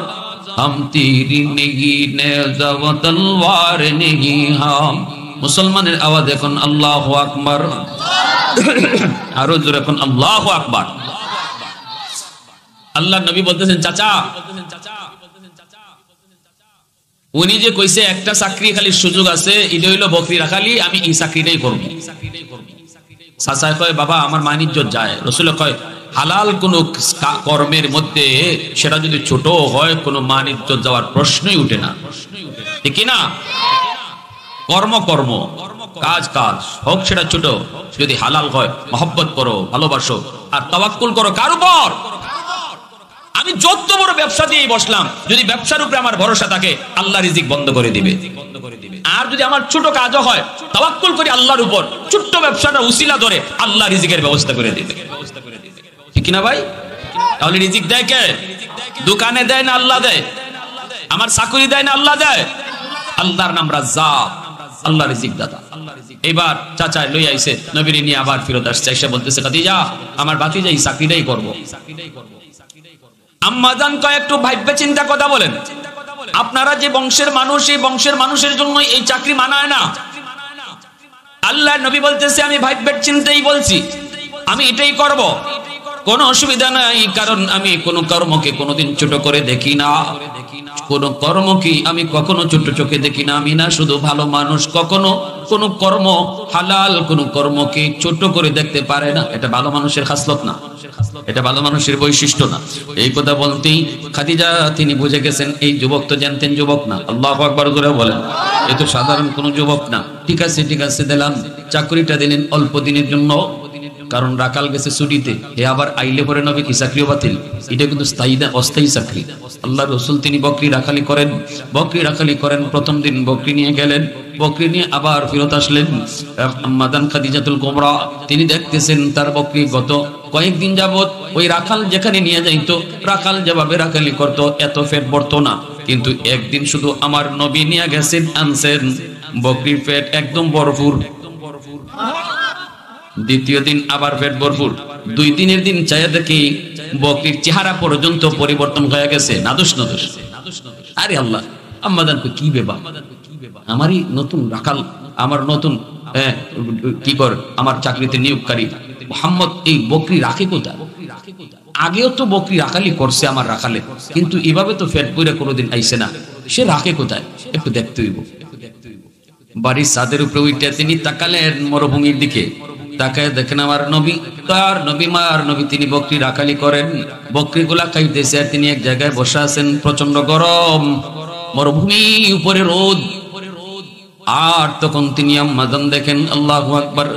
Speaker 1: हम तीरी नहीं नेज़ा व तलवार नहीं हम। मुसलमाনের आवाज এখন আল্লাহু আকবার, আরো জোরে এখন আল্লাহু আকবার। আল্লাহর নবী বলতেছেন চাচা, উনি যে কইছে একটা চাকরি খালি সুযোগ আছে, এটা হইলো বকরি রাখালি, আমি এই চাকরিটাই করব। চাচা কয় বাবা আমার মান ইজ্জত যায়। রাসূল কয় হালাল কোন কর্মের মধ্যে সেটা যদি ছোট হয় কোনো মান ইজ্জত যাওয়ার প্রশ্নই উঠে না, ঠিক না? কর্ম কর্ম, কাজ কাজ হোক সেটা ছোট, যদি হালাল হয় মহব্বত করো, ভালোবাসো আর তাওয়াক্কুল করো কার উপর? আমি যত বড় ব্যবসা দিয়ে বসলাম, যদি ব্যবসার উপরে আমার ভরসা থাকে আল্লাহ রিজিক বন্ধ করে দিবে। আর যদি আমার ছোট কাজও হয় তাওয়াক্কুল করি আল্লাহর উপর, ছোট্ট ব্যবসাটা উসিলা ধরে আল্লাহ রিজিকের ব্যবস্থা করে দিবে, ঠিক না ভাই? তাহলে রিজিক দেয় কে? দোকানে দেয় না আল্লাহ দেয়? আমার চাকরি দেয় না আল্লাহ দেয়? আল্লাহর নাম রাজ্জাক, আল্লাহ রিজিক দাতা। এবার চাচা লই আইছে, নবীর নিয়ে আবার ফেরত আসছে, এসে বলতেছে খাদিজা আমার ভাতিজা এই চাকরিটাই করব। আম্মা জান কয় একটু ভাববে চিন্তা কথা বলেন, আপনারা যে বংশের মানুষ, এই বংশের মানুষের জন্য এই চাকরি মানায় না। আল্লাহ নবী বলতেছে আমি ভাববে চিন্তাই বলছি, আমি এটাই করব, কোনো অসুবিধা নাই, কারণ আমি কোন কর্মকে কোনোদিন ছোট করে দেখি না, কোন কর্মকে আমি কখনো ছোট চোখে দেখি না। আমি না শুধু ভালো মানুষ, কখনো কোন কর্ম হালাল কোন কর্মকে ছোট করে দেখতে পারে না। এটা ভালো মানুষের খাসলত না, এটা ভালো মানুষের বৈশিষ্ট্য না। এই কথা বলতেই খাদিজা তিনি বুঝে গেছেন এই যুবক তো জানতেন যুবক না। আল্লাহু আকবার করে বলেন, এ তো সাধারণ কোন যুবক না। ঠিক আছে ঠিক আছে দিলাম, চাকরিটা দিলেন অল্প দিনের জন্য, কারণ রাকাল গেছে ছুটিতে, এ আবার আইলে পরে নবী কি চাকরিও বাতিল? এটা কিন্তু স্থায়ী না, অস্থায়ী চাকরি। আল্লাহ রাসূল তিনি বকরি রাখালি করেন, বকরি রাখালি করেন। প্রথম দিন বকরি নিয়ে গেলেন, বকরি নিয়ে আবার ফেরত আসলেন। মাদান খাদিজাতুল কুবরা তিনি দেখতেছেন তার বকরি গত কয়েকদিন যাবত ওই রাখাল যেখানে নিয়ে যাইতো, রাখাল যেভাবে রাখালি করতো এত পেট ভরতো না, কিন্তু একদিন শুধু আমার নবী নিয়ে গেছেন, আনছেন বকরির পেট একদম ভরপুর। দ্বিতীয় দিন আবার পেট ভরপুর। 2 দিনের দিন চাইয়া দেখি বকরির চেহারা পর্যন্ত পরিবর্তন হয়ে গেছে, নাদুস নাদুস। আরে আল্লাহ, আম্মাদান কি বেবা, আমারই নতুন রাখাল, আমার নতুন কি কর আমার চাকরিতে নিয়োগকারী মুহাম্মদ এই বকরি রাখে কোথায়? আগেও তো বকরি রাখালি করছে আমার রাখালে, কিন্তু এভাবে তো পেট পুরে কোনোদিন আইছে না, সে রাখে কোথায়? একটু দেখতে হইব। বাড়ির ছাদের উপরে উঠে তিনি তাকালেন মরুভূমির দিকে, তাকায় দেখেন আমার নবী, তার নবী মার নবী তিনি বকরি রাখালি করেন, বকরিগুলা খাইতেছে আর তিনি এক জায়গায় বসে আছেন। প্রচন্ড গরম, মরুভূমি, উপরে রোদ। আর তখন তিনি আম্মাজান দেখেন, আল্লাহু আকবার,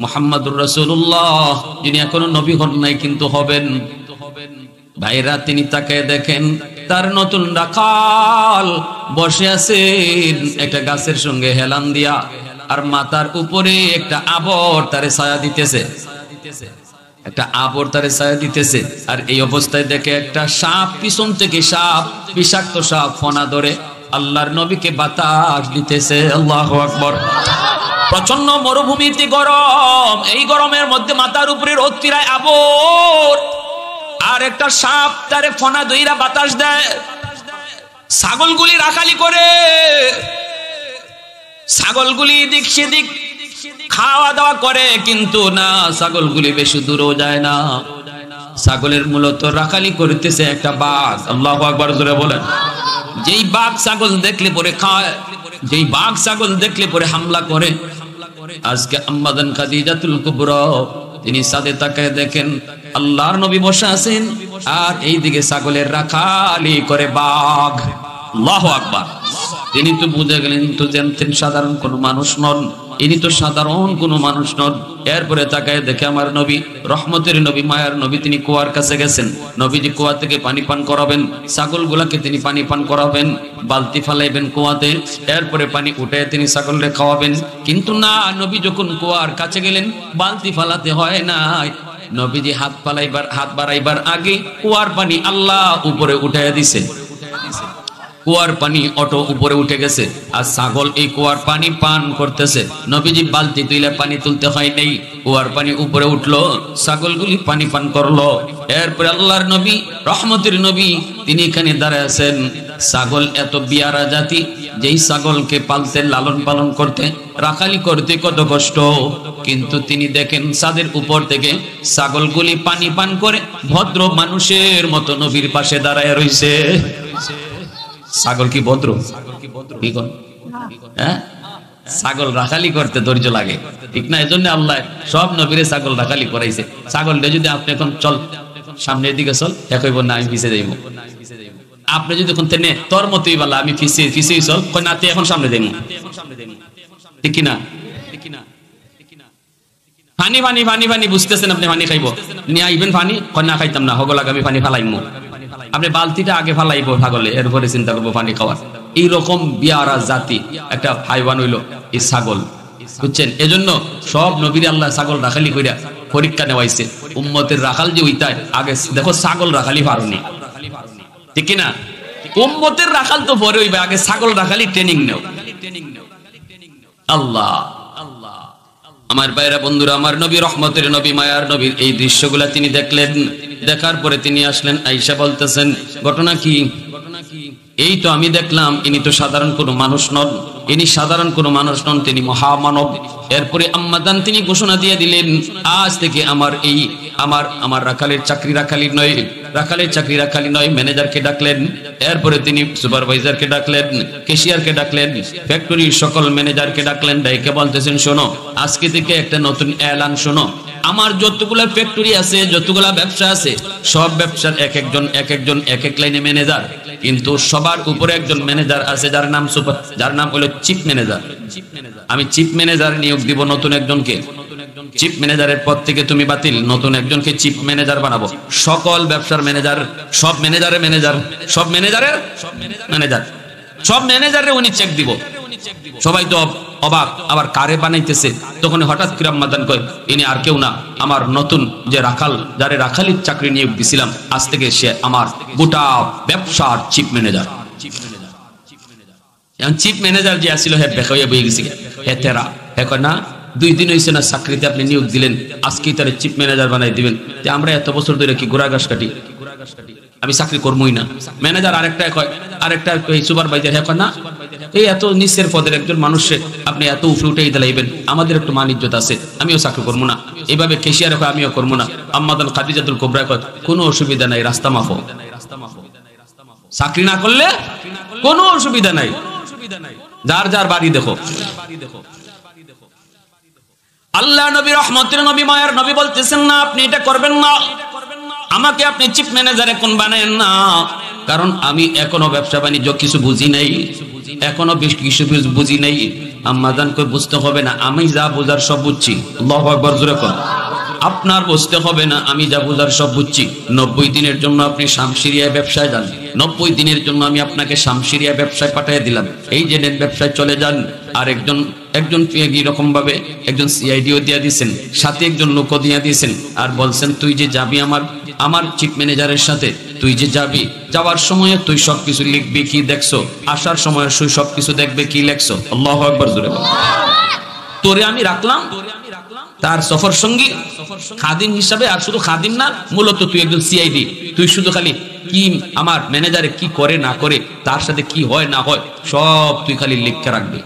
Speaker 1: মুহাম্মাদুর রাসূলুল্লাহ যিনি এখনো নবী হন নাই কিন্তু হবেন। ভাইরা তিনি তাকায় দেখেন তার নতুন রাখাল বসে আছেন একটা গাছের সঙ্গে হেলান দিয়া, আর মাথার উপরে একটা আবর তারে ছায়া দিতেছে, একটা আবর তারে ছায়া দিতেছে। আর এই অবস্থায় দেখে একটা সাপ, পিছন থেকে সাপ, বিষাক্ত সাপ ফনা ধরে আল্লাহর নবীকে বাতাস দিতেছে। আল্লাহু আকবার। প্রচন্ড মরুভূমিতে গরম, এই গরমের মধ্যে মাথার উপরে রোদ ফিরায় আবর, আর একটা সাপ তারে ফনা ধইরা বাতাস দেয়। ছাগলগুলি রাখালি করে, ছাগলগুলি দিক সেদিক খাওয়া দাওয়া করে, কিন্তু না ছাগলগুলি বেশি দূরও যায় না। ছাগলের মূলত রাখালি করতেছে একটা বাঘ। আল্লাহু আকবার জোরে বলেন। যেই বাঘ ছাগল দেখলে পরে খায়, যেই বাঘ ছাগল দেখলে পরে হামলা করে। আজকে আম্মাদান খাদিজাতুল কুবরা তিনি সাথে তাকায় দেখেন আল্লাহর নবী বসে আছেন, আর এই দিকে ছাগলের রাখালি করে বাঘ। আল্লাহু আকবার। তিনি তো বুঝে গেলেন তো জানতেন সাধারণ কোন মানুষ নন, ইনি তো সাধারণ কোনো মানুষ নন। এরপরে তাকায় দেখে আমার নবী, রহমতের নবী, মায়ার নবী, তিনি কুয়ার কাছে গেছেন। নবীজি কুয়া থেকে পানি পান করাবেন, ছাগলগুলাকে তিনি পানি পান করাবেন, বালতি ফালাইবেন কুয়াতে, এরপরে পানি উঠে তিনি ছাগলকে খাওয়াবেন। কিন্তু না, নবী যখন কুয়ার কাছে গেলেন বালতি ফালাতে হয় না, নবীজি হাত বাড়াইবার আগে কুয়ার পানি আল্লাহ উপরে উঠাইয়া দিছে। কুয়ার পানি অটো উপরে উঠে গেছে, আর ছাগল এই কুয়ার পানি পান করতেছে। নবীজি বালতি তুলে পানি তুলতে হয় নেই, কুয়ার পানি উপরে উঠলো, ছাগলগুলি পানি পান করলো। এরপরে আল্লাহর নবী, রহমতের নবী, তিনি এখানে দাঁড়ায় আছেন। ছাগল এত বিয়ারা জাতি, যেই ছাগলকে পালতে, লালন পালন করতে, রাখালি করতে কত কষ্ট, কিন্তু তিনি দেখেন ছাদের উপর থেকে ছাগলগুলি পানি পান করে ভদ্র মানুষের মতো নবীর পাশে দাঁড়ায় রইছে। ছাগল কি ভদ্র? হ্যাঁ, ছাগল রাখালি করতে ধৈর্য লাগে, ঠিক না? এজন্য আল্লাহ সব নবীরে ছাগল রাখালি করাইছে। ছাগলটা যদি আপনি এখন চল সামনের দিকে চল, কইব না আমি পিছিয়ে যাইব। আপনি যদি এখন তেনে তোর মতোই বলা আমি পিছিয়ে চল, কই না তুই এখন সামনে যাইব, ঠিক কিনা? পানি পানি পানি পানি বুঝতেছেন আপনি, পানি খাইব নিয়ে আইবেন, পানি কই না খাইতাম না, হগল আগে আমি পানি ফালাইমু। আপনি বালতিটা আগে ফালাইব ছাগলে, এরপরে চিন্তা করবো পানি খাওয়ার। এইরকম বিয়ারা জাতি একটা হাইওয়ান হইল এই ছাগল, বুঝছেন? এজন্য সব নবীর আল্লাহ ছাগল রাখালি কইরা পরীক্ষা নেওয়াইছে। উম্মতের রাখাল যে ওইটাই আগে দেখো, ছাগল রাখালি পারুনি, ঠিক কিনা? উম্মতের রাখাল তো পরে হইবে, আগে ছাগল রাখালি ট্রেনিং নেও। আল্লাহ আমার ভাইরা বন্ধুরা, আমার নবী, রহমতের নবী, মায়ার নবীর এই দৃশ্যগুলা তিনি দেখলেন। দেখার পরে তিনি আসলেন, আয়েশা বলতেছেন ঘটনা কি? এই তো আমি দেখলাম ইনি তো সাধারণ কোনো মানুষ নন, ইনি সাধারণ কোনো মানুষ নন, তিনি মহামানব। এরপরে আম্মাদান তিনি ঘোষণা দিয়ে দিলেন, আজ থেকে আমার রাখালের চাকরি রাখালি নয়, রাখালের চাকরি রাখালি নয়। ম্যানেজারকে ডাকলেন, এরপরে তিনি সুপারভাইজারকে ডাকলেন, ক্যাশিয়ারকে ডাকলেন, ফ্যাক্টরির সকল ম্যানেজারকে ডাকলেন, ডাইকে বলতেছেন শোনো, আজকে থেকে একটা নতুন এলান শোনো, আমার যতগুলা ফ্যাক্টরি আছে, যতগুলা ব্যবসা আছে, সব ব্যবসার এক এক লাইনে ম্যানেজার, কিন্তু সবার উপরে একজন ম্যানেজার আছে যার নাম হলো চিফ ম্যানেজার। আমি চিফ ম্যানেজার নিয়োগ দিব নতুন একজনকে। চিফ ম্যানেজারের পদ থেকে তুমি বাতিল, নতুন একজনকে চিফ ম্যানেজার বানাবো। সকল ব্যবসার ম্যানেজার, সব ম্যানেজারের ম্যানেজার, সব ম্যানেজারের ম্যানেজার, সব ম্যানেজারে উনি চেক দিব। সবাই তো অবাক, আবার কারে বানাইতেছে? তখন হঠাৎ করে আম্মাদান কয়, ইনি আর কেউ না, আমার নতুন যে রাখাল, যারে রাখালির চাকরি নিয়োগ দিছিলাম, আজ থেকে সে আমার গোটা ব্যবসার চিফ ম্যানেজার। চিফ ম্যানেজার যে আসছিল হে বেকা হয়ে বয়ে গেছে, হে তেরা, হে কয় না 2 দিন হয়েছে না চাকরিতে আপনি নিয়োগ দিলেন, আজকেই তার চিফ ম্যানেজার বানাই দিবেন। আমরা এত বছর ধরে কি গোড়া ঘাস কাটি, আমি চাকরি করবোই না। ম্যানেজার আরেকটা কয়, আরেকটা সুপারভাইজার, হ্যাঁ কয় না এই এত নিচের পদের একজন মানুষে আপনি এত উপরে উঠে দিলাইবেন, আমাদের একটু মান ইজ্জত আছে, আমিও চাকরি করবো না। এইভাবে কেশিয়ার কয়, আমিও করবো না। আম্মাদান খাদিজাতুল কুবরা কয়, কোনো অসুবিধা নাই, রাস্তা মাফো, চাকরি না করলে কোনো অসুবিধা নাই, যার যার বাড়ি দেখো। আল্লাহ নবী, রহমতের নবী, মায়ার নবী বলতেছেন না, আপনি এটা করবেন না, আমাকে আপনি চিফ ম্যানেজার এখন বানায়েন না, কারণ আমি এখনো ব্যবসা বাণিজ্য কিছু বুঝি নাই, এখনো বেশ কিছু বুঝি নাই। আম্মাজান কই, বুঝতে হবে না, আমি যা বোঝার সব বুঝছি। আল্লাহু আকবার, জোরে কোন। আপনার বুঝতে হবে না, আমি যা বোঝার সব বুঝছি। 90 দিনের জন্য আপনি শামশিরিয়ায় ব্যবসায় যান, 90 দিনের জন্য আমি আপনাকে শামশিরিয়া ব্যবসায় পাঠিয়ে দিলাম, এই যে নেন ব্যবসায় চলে যান। আর একজন এরকম ভাবে একজন সিআইডিও দিয়া দিয়েছেন, সাথে একজন লোকও দিয়া দিয়েছেন, আর বলছেন তুই যে যাবি আমার চিফ ম্যানেজারের সাথে, তুই যে যাবি, যাওয়ার সময় তুই সবকিছু লিখবি কি দেখছো, আসার সময় তুই সবকিছু দেখবে কি লেখছো। আল্লাহু আকবার, জোরে বল। তোরে আমি রাখলাম তার সফর সঙ্গী, খাদিম হিসাবে। আর শুধু খাদিম না, মূলত তুই একজন সিআইডি, তুই শুধু খালি কি আমার ম্যানেজারে কি করে না করে, তার সাথে কি হয় না হয়, সব তুই খালি লিখে রাখবি।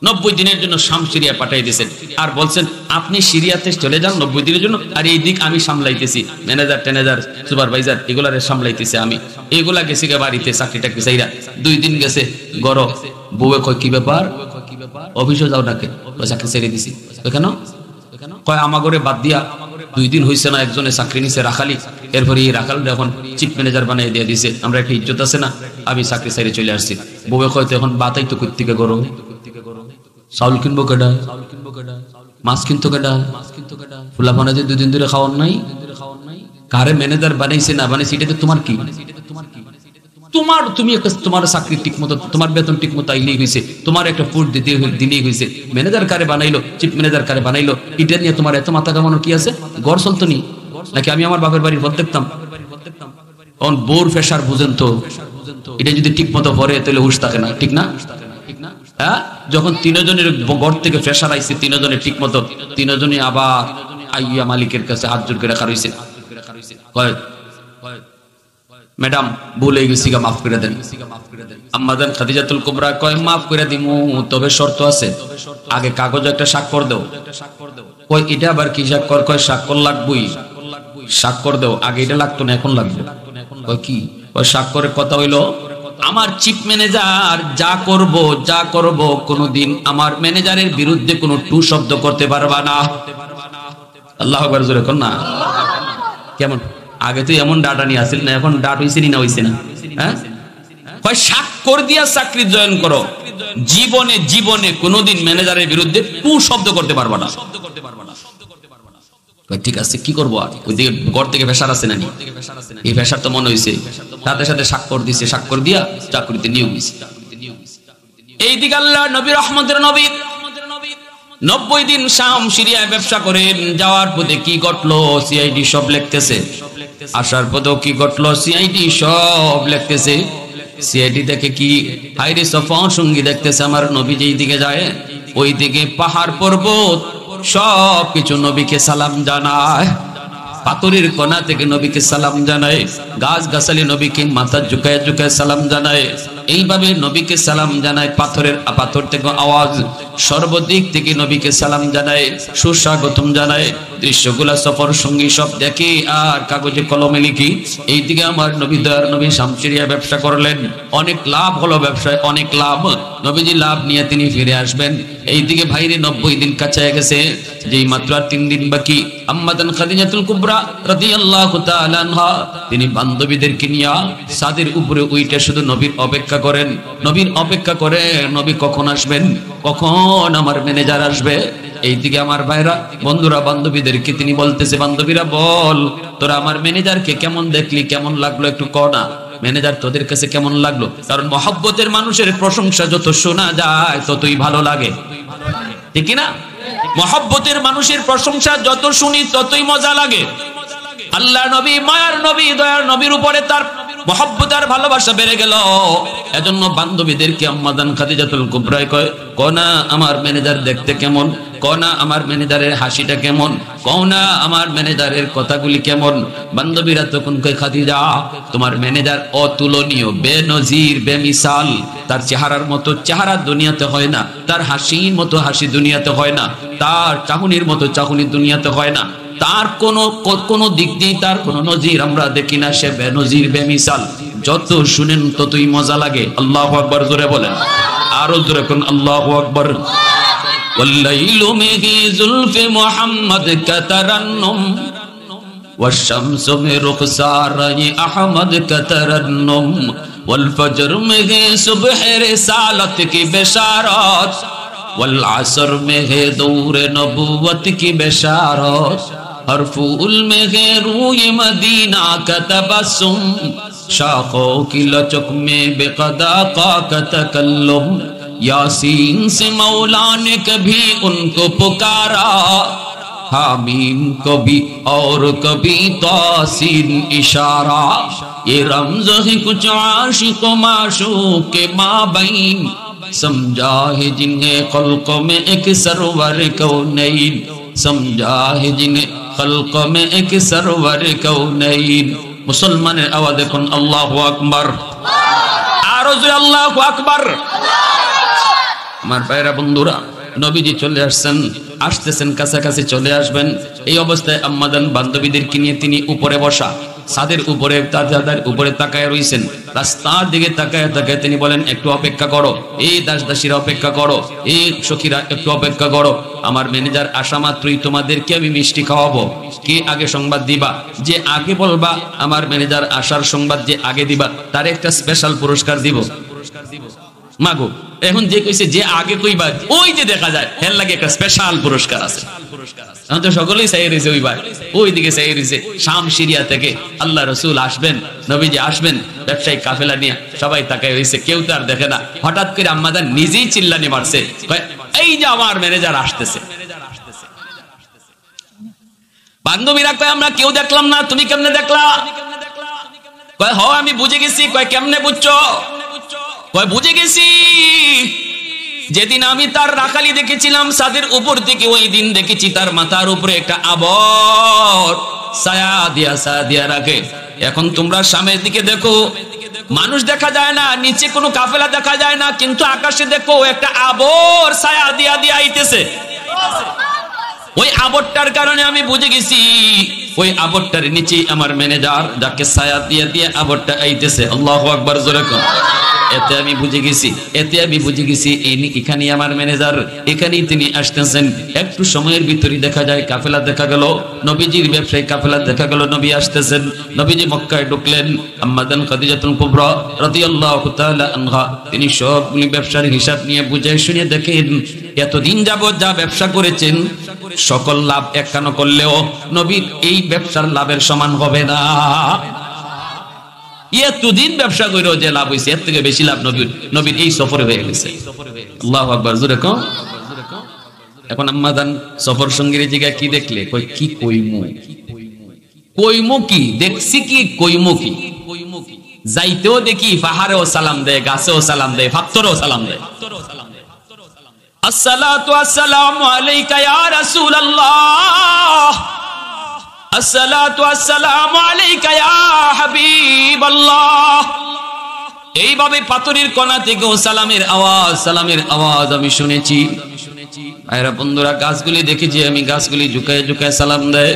Speaker 1: 90 দিনের জন্য শামশিরিয়া পাঠিয়ে দিয়েছেন, আর বলছেন আপনি সিরিয়াতে চলে যান 90 দিনের জন্য, আর এই দিক আমি সামলাইতেছি, ম্যানেজার ট্যানেজার সুপারভাইজার এগুলারে সামলাইতেছি আমি। এগুলা গেছে বাড়িতে চাকরিটা কি চাইরা 2 দিন গেছে, গরো বউয়ে কয়, কি ব্যাপার, অফিসে যাও নাকি? চাকরি ছেড়ে দিছি। কেন? কয় আমাগরে বাদ দিয়া 2 দিন হয়েছে না, একজনে চাকরি নিছে রাখালি, এরপরে এই রাখাল এখন চিফ ম্যানেজার বানিয়ে দিয়ে দিছে, আমরা একটা ইজ্জত আছে না, আমি চাকরি ছেড়ে চলে আসছি। বউয়ে কয়, তো এখন বাতাই তো কর্তিকে গরো, চাউল কিনবো কেডা, মাছ কিনতো কেডা, ফুলাফানা যে 2 দিন ধরে খাওয়ার নাই, কারে ম্যানেজার বানাইছে না বানাইছে এটা তোমার কি? তোমার তুমি একটা তোমার চাকরি ঠিক মতো, তোমার বেতন ঠিক মতো আইলেই হয়েছে, তোমার একটা ফুড দিলেই হয়েছে। ম্যানেজার কারে বানাইলো, চিফ ম্যানেজার কারে বানাইলো, এটা নিয়ে তোমার এত মাথা কামানোর কি আছে? গড় চলতো নি নাকি? আমি আমার বাপের বাড়ির পথ দেখতাম, বোর ফেসার বুঝেন তো, এটা যদি ঠিক মতো পরে তাহলে হুশ থাকে না, ঠিক না? হ্যাঁ, যখন 3 জনের ঘর থেকে ফেসার আইছে, 3 জনের ঠিক মতো, 3 জনই আবার আইয়া মালিকের কাছে হাত জোর করে রাখা রয়েছে, ম্যাডাম ভুল হয়ে গেছি, মাফ করে দেন। আম্মাজান খাদিজাতুল কুবরা কয় মাফ করে দিমু, তবে শর্ত আছে, আগে কাগজে একটা স্বাক্ষর দাও। কয় এটা আবার কি স্বাক্ষর? কয় স্বাক্ষর লাগবেই, স্বাক্ষর দাও, আগে এটা লাগতো না এখন লাগবে। কয় কি? কয় স্বাক্ষরের কথা হইলো আমার চিফ ম্যানেজার যা করব কোনদিন আমার ম্যানেজারের বিরুদ্ধে কোনো টু শব্দ করতে পারবা না। আল্লাহু আকবার জোরে কোন না। কেমন আগে তো এমন ডাটা নিয়ে আসিল না, এখন ডাট হইছে না হইছে না? হ্যাঁ, কয় স্বাক্ষর দিয়া চাকরি জয়েন করো, জীবনে জীবনে কোনদিন ম্যানেজারের বিরুদ্ধে টু শব্দ করতে পারবা না। ঠিক আছে কি করবো আর, ওইদিকে ঘর থেকে প্রেসার আছে নানি, এই প্রেসার তো মনে হয়েছে, সাথে সাথে স্বাক্ষর দিছে, স্বাক্ষর দিয়া চাকরিতে নিয়োগ দিছে। এইদিকে আল্লাহ নবী রহমতের নবী 90 দিন শাম সিরিয়ায় ব্যবসা করেন, যাওয়ার পথে কি ঘটলো সিআইডি সব লিখতেছে, আসার পথেও কি ঘটলো সিআইডি সব লিখতেছে। সিআইডি দেখে কি হাইরে সফা সঙ্গী দেখতেছে, আমার নবী যেই দিকে যায় ওই দিকে পাহাড় পর্বত সব কিছু নবীকে সালাম জানায়, পাথরের কোনা থেকে নবীকে সালাম জানায়, গাছ গাছালি নবীকে মাথা ঝুঁকায় ঝুঁকায় সালাম জানায়, এইভাবে নবীকে সালাম জানায়, পাথর থেকে আওয়াজ, সর্বদিক থেকে নবীকে সালাম জানায়, সুস্বাগতম জানায়। দৃশ্যগুলা সফর সঙ্গী সব দেখে আর কাগজে কলমে লিখি। এইদিকে আমার নবী দয়ার নবী শামসিরিয়া ব্যবসা করলেন, অনেক লাভ হলো ব্যবসায়, অনেক লাভ, নবীজি লাভ নিয়ে তিনি ফিরে আসবেন। এইদিকে ভাইরে 90 দিন কাছায় গেছে, যেই মাত্র 3 দিন বাকি, আম্মাজান খাদিজাতুল কুবরা রাদিয়াল্লাহু তাআলা আনহা তিনি বান্ধবীদেরকে নিয়ে ছাদের উপরে উইঠে শুধু নবীর অপেক্ষা করেন, নবীর অপেক্ষা করে, নবী কখন আসবেন, কখন আমার ম্যানেজার আসবে। এইদিকে আমার ভাইরা বন্ধুরা বান্ধবীদেরকে তিনি বলতেছে, বান্ধবীরা বল তোরা আমার ম্যানেজারকে কেমন দেখলি, কেমন লাগলো একটু ক না, ম্যানেজার তোদের কাছে কেমন লাগলো? কারণ মহব্বতের মানুষের প্রশংসা যত শোনা যায় ততই ভালো লাগে, ঠিক না? মহব্বতের মানুষের প্রশংসা যত শুনি ততই মজা লাগে। আল্লাহ নবী মায়ার নবী দয়ার নবীর উপরে তার মহব্বত আর ভালোবাসা বেড়ে গেল। এজন্য বান্ধবীদেরকে আম্মাজান খাদিজাতুল কুবরা কয়, কোনা আমার ম্যানেজার দেখতে কেমন, কোনা আমার ম্যানেজারের হাসিটা কেমন, কোনা আমার ম্যানেজারের কথাগুলি কেমন। বান্ধবীরা তখন কয়, খাদিজা তোমার ম্যানেজার অতুলনীয়, বেনজির, বেমিসাল, তার চেহারার মতো চেহারা দুনিয়াতে হয় না, তার হাসির মতো হাসি দুনিয়াতে হয় না, তার চাহনির মতো চাহনি দুনিয়াতে হয় না, তার কোন দিক দিয়ে তার কোন নজির আমরা দেখি না, সে বেনজির বেমিসাল, যত শুনেন ততই মজা লাগে। আল্লাহু আকবার জোরে বলেন, আরো জোরে কোন আল্লাহু আকবার। ওয়াল্লাইলু মিহি যুলফি মুহাম্মদ কাতারান্নুম ওয়াশ-শামসু মিরুখসারি আহমদ কাতারান্নুম ওয়াল ফজর মিহি সুবহে রিসালাত কি বিশারত ওয়াল আসর মিহি দৌরে নবুওয়াত কি বিশারত हर फूल में है रूए मदीना का तबस्सुम शाखों की लचक में बेक़दा का तकल्लुम यासीन से मौला ने कभी उनको पुकारा हामीम कभी और कभी तासीन इशारा ये रमज़ है कुछ आशिक़ व माशूक़ के माबैन समझा है जिन्हें खल्क़ में एक सरवर कौनैन समझा है जिन्हें खल्क़ में एक सरवर कौनैन। मुसलमाনের আওয়াজ দেখুন আল্লাহু আকবার, আরো জোরে আল্লাহু আকবার। আমার ভাইরা বন্ধুরা নবীজি চলে আসছেন, আসতেছেন, কাছাকাছি চলে আসবেন। এই অবস্থায় আম্মাজান বান্ধবীদেরকে নিয়ে তিনি উপরে বসা, ছাদের উপরে তার উপরে তাকায় রইছেন, রাস্তার দিকে তাকায় তাকায় তিনি বলেন, একটু অপেক্ষা করো, এই দাস দাসীরা অপেক্ষা করো, এই সখীরা একটু অপেক্ষা করো, আমার ম্যানেজার আসা মাত্রই তোমাদেরকে আমি মিষ্টি খাওয়াবো। কে আগে সংবাদ দিবা, যে আগে বলবা আমার ম্যানেজার আসার সংবাদ যে আগে দিবা তার একটা স্পেশাল পুরস্কার দিব। মাগো এখন যে কইছে যে আগে কইবা ওই যে দেখা যায় এর লাগে একটা স্পেশাল পুরস্কার আছে। এখন তো সকলেই চাই রয়েছে ওই ভাই ওই দিকে চাই রয়েছে, শাম সিরিয়া থেকে আল্লাহ রসুল আসবেন, নবীজি আসবেন ব্যবসায়িক কাফেলা নিয়ে, সবাই তাকায় রয়েছে, কেউ তো আর দেখে না। হঠাৎ করে আম্মাজান নিজেই চিল্লানি মারছে, এই যে আমার ম্যানেজার আসতেছে। বান্ধবীরা কয় আমরা কেউ দেখলাম না, তুমি কেমনে দেখলা? কয় হ আমি বুঝে গেছি। কয় কেমনে বুঝছো? কয় বুঝে গেছি, যেদিন আমি তার রাখালি দেখেছিলাম ছাদের উপর থেকে, ওই দিন দেখেছি তার মাথার উপরে একটা আবর ছায়া দিয়া রাখে। এখন তোমরা সামনের দিকে দেখো, মানুষ দেখা যায় না, নিচে কোনো কাফেলা দেখা যায় না, কিন্তু আকাশে দেখো একটা আবর ছায়া দিয়া আইতেছে। ওই আবরটার কারণে আমি বুঝে গেছি ওই আবরটার নিচে আমার ম্যানেজার, যাকে ছায়া দিয়ে আবরটা আইতেছে। আল্লাহু আকবার জোরে কোন। এতে আমি বুঝে গেছি এখানে আমার ম্যানেজার, এখানেই তিনি আসতেছেন। একটু সময়ের ভিতরে দেখা যায় কাফেলা দেখা গেল, নবীজির ব্যবসায়ী কাফেলা দেখা গেল, নবী আসতেছেন। নবীজি মক্কায় ঢুকলেন, আম্মাজান খাদিজাতুল কুবরা রাদিয়াল্লাহু তাআলা আনহা তিনি সবগুলি ব্যবসার হিসাব নিয়ে বুঝে শুনে দেখেন, এতদিন যাবত যা ব্যবসা করেছেন সকল লাভ একখানো করলেও নবীর এই ব্যবসার লাভের সমান হবে না। এতদিন ব্যবসা করেও যে লাভ হয়েছে এর থেকে বেশি লাভ নবীর এই সফরে হয়ে গেছে। আল্লাহু আকবার জোরে কও। এখন আম্মাজান সফর সঙ্গীর জায়গায় কি দেখলে? কই কি কইমু কি দেখছি, কি কইমু কি? যাইতেও দেখি পাহাড়েও সালাম দেয়, গাছেও সালাম দেয়, পাথরেও সালাম দেয়। আসসালাতু আসসালামু আলাইকা ইয়া রাসূলুল্লাহ, আসসালাতু আসসালামু আলাইকা ইয়া হাবিবাল্লাহ। এইভাবে পাথরের কোণা থেকেও সালামের আওয়াজ আমি শুনেছি। ভাইরা বন্ধুরা, গাছগুলি দেখেছি আমি, গাছগুলি ঝুঁকায় ঝুঁকায় সালাম দেয়।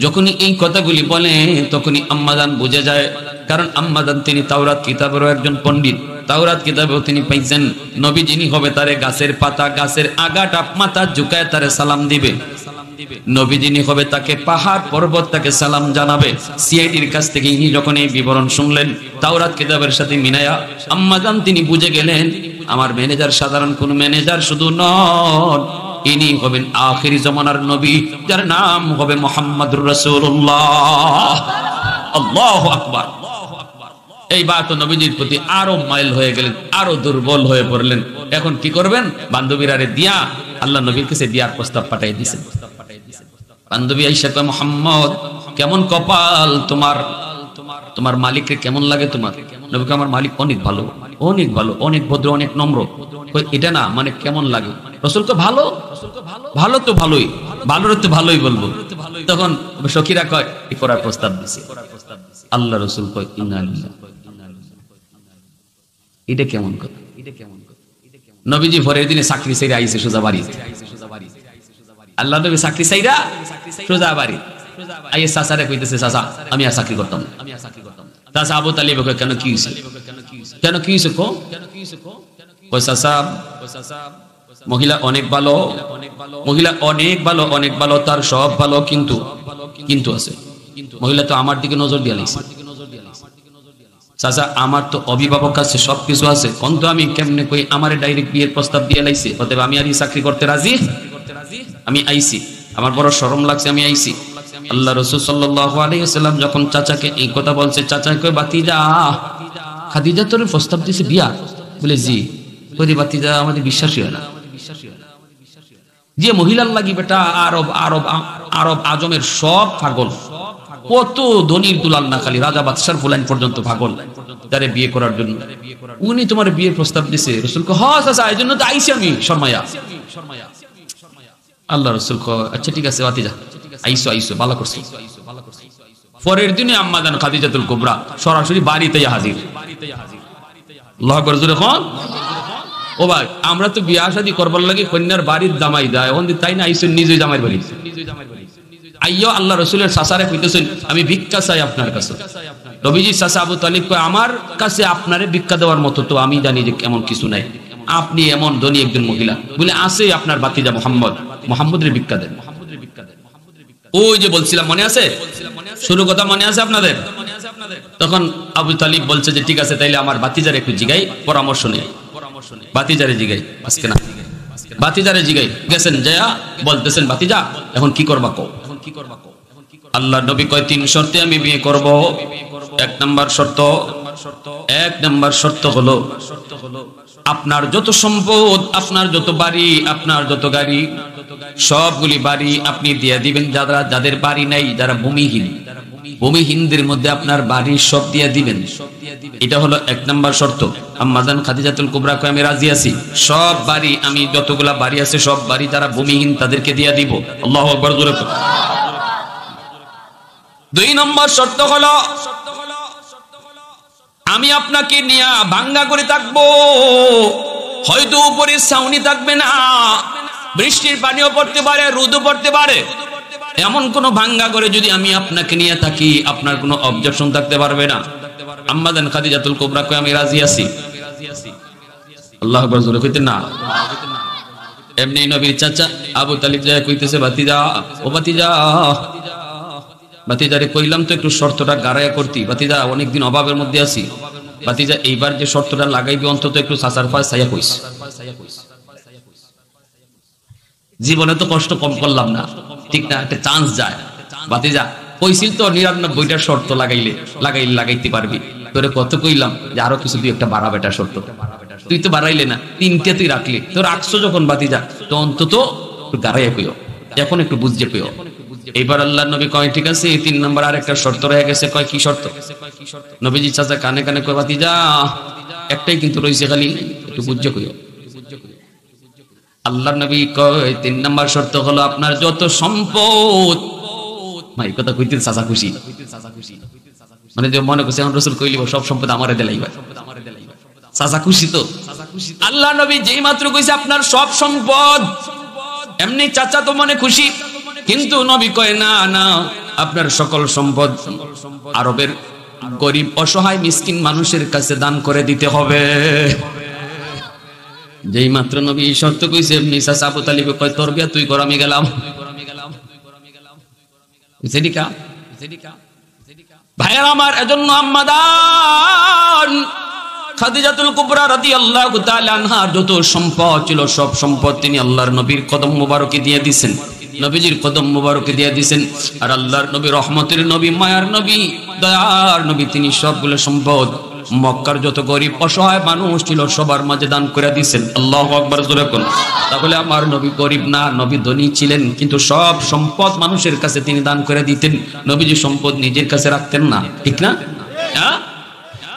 Speaker 1: যখনই এই কথাগুলি বলে তখনই আম্মাজান বুঝে যায়, কারণ আম্মাজান তিনি তাওরাত কিতাবেরও একজন পণ্ডিত। তাওরাত কিতাবেও তিনি পাইছেন নবী যিনি হবে তারে গাছের পাতা, গাছের আগাটা মাথা ঝুঁকায় তারে সালাম দিবে। নবী যিনি হবে তাকে পাহাড় পর্বত তাকে সালাম জানাবে। সিআইডির কাছ থেকে ইনি যখন এই বিবরণ শুনলেন তাওরাত কিতাবের সাথে মিলায়া, আম্মাজান তিনি বুঝে গেলেন আমার ম্যানেজার সাধারণ কোন ম্যানেজার শুধু নন, ইনি হবেন আখিরি জামানার নবী, যার নাম হবে মুহাম্মদুর রাসূলুল্লাহ। আল্লাহু আকবার। এইবার তো নবীজির প্রতি আরো মাইল হয়ে গেলেন, আরো দুর্বল হয়ে পড়লেন। এখন কি করবেন? বান্ধবীরা দিয়া আল্লাহ নবীর কাছে দিয়ার প্রস্তাব পাঠাই দিয়েছেন। বান্ধবী আয়েশা কয়, মুহাম্মদ কেমন কপাল তোমার, তোমার মালিককে কেমন লাগে তোমার? নবীকে আমার মালিক অনেক ভালো, অনেক ভালো, অনেক ভদ্র, অনেক নম্র। এটা না মানে কেমন লাগে? রাসূলকে ভালো, ভালো তো ভালোই, ভালোর তো ভালোই বলবো। তখন সখীরা কয় এই করার প্রস্তাব দিছে। আল্লাহ রাসূল কয় ইন্না লিল্লাহি। এটা কেমন কথা? নবীজি পরের দিনে চাকরি ছেড়ে আইছে সোজা বাড়ি। আল্লাহ নবী চাকরি ছেড়ে সোজা বাড়ি আইয়ে চাচারে কইতেছে, চাচা আমি আর চাকরি করতাম না। চাচা আবু তালিব কয় কেন কি হইছে? কেন কি হইছে? কয় চাচা মহিলা অনেক ভালো, মহিলা অনেক ভালো, অনেক ভালো, তার সব ভালো, কিন্তু আছে মহিলা তো আমার দিকে নজর দিয়ে লাইছে। চাচা আমার তো অভিভাবক আছে, সবকিছু আছে, কিন্তু আমি কেমনে কই আমারে ডাইরেক্ট বিয়ের প্রস্তাব দিয়ে লাইছে, অতএব আমি আর চাকরি করতে রাজি। আমি আইছি, আমার বড় শরম লাগছে, আমি আইছি। আল্লাহ রাসূল সাল্লাল্লাহু আলাইহি ওয়াসাল্লাম যখন চাচাকে এই কথা বলছে, চাচা কয় বাতিজা খাদিজা তোর প্রস্তাব দিয়েছে বিয়া? বলে জি। কই বাতিজা আমাদের বিশ্বাসই হয় না। যে মহিলার লাগি বেটা আরব আরব আরব আজমের সব পাগল, কত ধনির দুলাল না, খালি রাজা বাদশার ফুলাইন পর্যন্ত পাগল তারে বিয়ে করার জন্য। উনি তোমার বিয়ের প্রস্তাব দিছে? রাসূল কয় হ্যাঁ চাচা এই জন্য তো আইছি আমি শর্মায়া। আল্লাহ রাসূল কয় আচ্ছা ঠিক আছে বাতিজা, আইসো ভালো করছো। পরের দিনে আম্মাজান খাদিজাতুল কুবরা সরাসরি বাড়িতে হাজির। আল্লাহু আকবার জোরে কোন। ও ভাই আমরা তো বিয়া শাদী করবার লাগি কন্যার বাড়ির জামাই দেয়, ওন তাই না আইসো নিজে জামাইর বাড়ি। আইয়ো আল্লাহ রাসূলের চাচারে কইতেছেন আমি ভিক্ষা চাই আপনার কাছে। নবীজি চাচা আবু তালিব কয় আমার কাছে আপনারে ভিক্ষা দেওয়ার মতো তো আমি জানি যে এমন কিছু নাই, আপনি এমন ধনী একজন মহিলা, বলে আছে আপনার বাতিজা মুহাম্মদের ভিক্ষা দেন। ওই যে বলছিলাম মনে আছে, শুরু কথা মনে আছে আপনাদের? তখন আবু তালিব বলছে যে ঠিক আছে তাইলে আমার বাতিজার একটু জিগাই, পরামর্শ নেই। বাতিজারে জিগাই আজকে না, বাতিজারে জিগাই গেছেন যায়া বলতেছেন বাতিজা এখন কি করবা কও। আল্লাহ নবী কয় 3 শর্তে আমি বিয়ে করব। 1 নাম্বার শর্ত হলো আপনার যত সম্পদ, আপনার যত বাড়ি, আপনার যত গাড়ি, সবগুলি বাড়ি আপনি দিয়ে দিবেন যাদের বাড়ি নাই, যারা ভূমিহীনদের মধ্যে আপনার বাড়ি সব দিয়ে দিবেন। এটা হলো 1 নাম্বার শর্ত। আম্মাজান খাদিজাতুল কুবরা কয় আমি রাজি আছি, সব বাড়ি আমি যতগুলা বাড়ি আছে সব বাড়ি যারা ভূমিহীন তাদেরকে দিয়ে দিব। আল্লাহু আকবার জোরে। 2 নম্বর শর্ত হলো আমি আপনাকে নিয়ে ভাঙ্গা করে থাকবো, হয়তো উপরে ছাউনি থাকবে না, বৃষ্টির পানিও পড়তে পারে, রোদও পড়তে পারে, এমন কোন ভাঙ্গা করে যদি আমি আপনাকে নিয়ে থাকি আপনার কোনো অবজেকশন থাকতে পারবে না। আম্মাজান খাদিজাতুল কুবরা কয় আমি রাজি আছি। আল্লাহু আকবার জোরে কইতেন না। এমনি নবীর চাচা আবু তালিব যায় কইতেছে বাতিজা, ও বাতিজা, বাতিজারে কইলাম তো একটু শর্তটা গাড়ায়া করতি, বাতিজা অনেকদিন অভাবের মধ্যে আছি, বাতিজা এইবার যে শর্তটা লাগাইবি অন্তত একটু সাসার পাশ ছায়া কইস। জীবনে তো কষ্ট কম করলাম না, ঠিক না, একটা চান্স যায়। বাতিজা কইছিল তো 99টা শর্ত লাগাইতে পারবি, তোরে কত কইলাম যে আরো কিছু তুই একটা বাড়া বেটা শর্ত, তুই তো বাড়াইলে না, 3টে তুই রাখলি, তো রাখছো যখন বাতিজা তো অন্তত গাড়াইয়া কইও, এখন একটু বুঝতে কইও। এইবার আল্লাহর নবী কয় ঠিক আছে, 3 নম্বর আরেকটা শর্ত রয়ে গেছে। কয় কি শর্ত? নবীজি চাচা কানে কানে কয় বাতিজা একটাই কিন্তু রইছে, খালি একটু বুঝতে কইও। আল্লাহর নবী কয় 3 নম্বর শর্ত হলো আপনার যত সম্পদ, ভাই কথা কইতে চাচা খুশি, মানে যে মনে করছে এখন রাসূল কইলিব সব সম্পদ আমারে দেলাইবা, চাচা খুশি তো। আল্লাহর নবী যেই মাত্র কইছে আপনার সব সম্পদ, এমনি চাচা তো মনে খুশি, কিন্তু নবী কয় না না, আপনার সকল সম্পদ আরবের গরিব অসহায় মিসকিন মানুষের কাছে দান করে দিতে হবে। যেই মাত্র নবী শর্ত কইছে এমনি চাচা আবু তালিব কয় তোর বিয়া তুই কর, আমি গেলাম। ভাইয়ের আমার, এজন্য আম্মাদান খাদিজাতুল কুবরা রাদিয়াল্লাহু তাআলা আনহার যত সম্পদ ছিল সব সম্পদ তিনি আল্লাহর নবীর কদম মোবারকে দিয়ে দিয়েছেন, নবীজির কদম মোবারকে দিয়ে দিয়েছেন। আর আল্লাহর নবী রহমতের নবী, মায়ার নবী, দয়ার নবী, তিনি সবগুলো সম্পদ মক্কার যত গরিব অসহায় মানুষ ছিল সবার মাঝে দান করে দিয়েছেন। আল্লাহু আকবার জোরে বলুন। তাহলে আমার নবী গরিব না, নবী ধনী ছিলেন, কিন্তু সব সম্পদ মানুষের কাছে তিনি দান করে দিতেন। নবীজি সম্পদ নিজের কাছে রাখতেন না, ঠিক না? হ্যাঁ,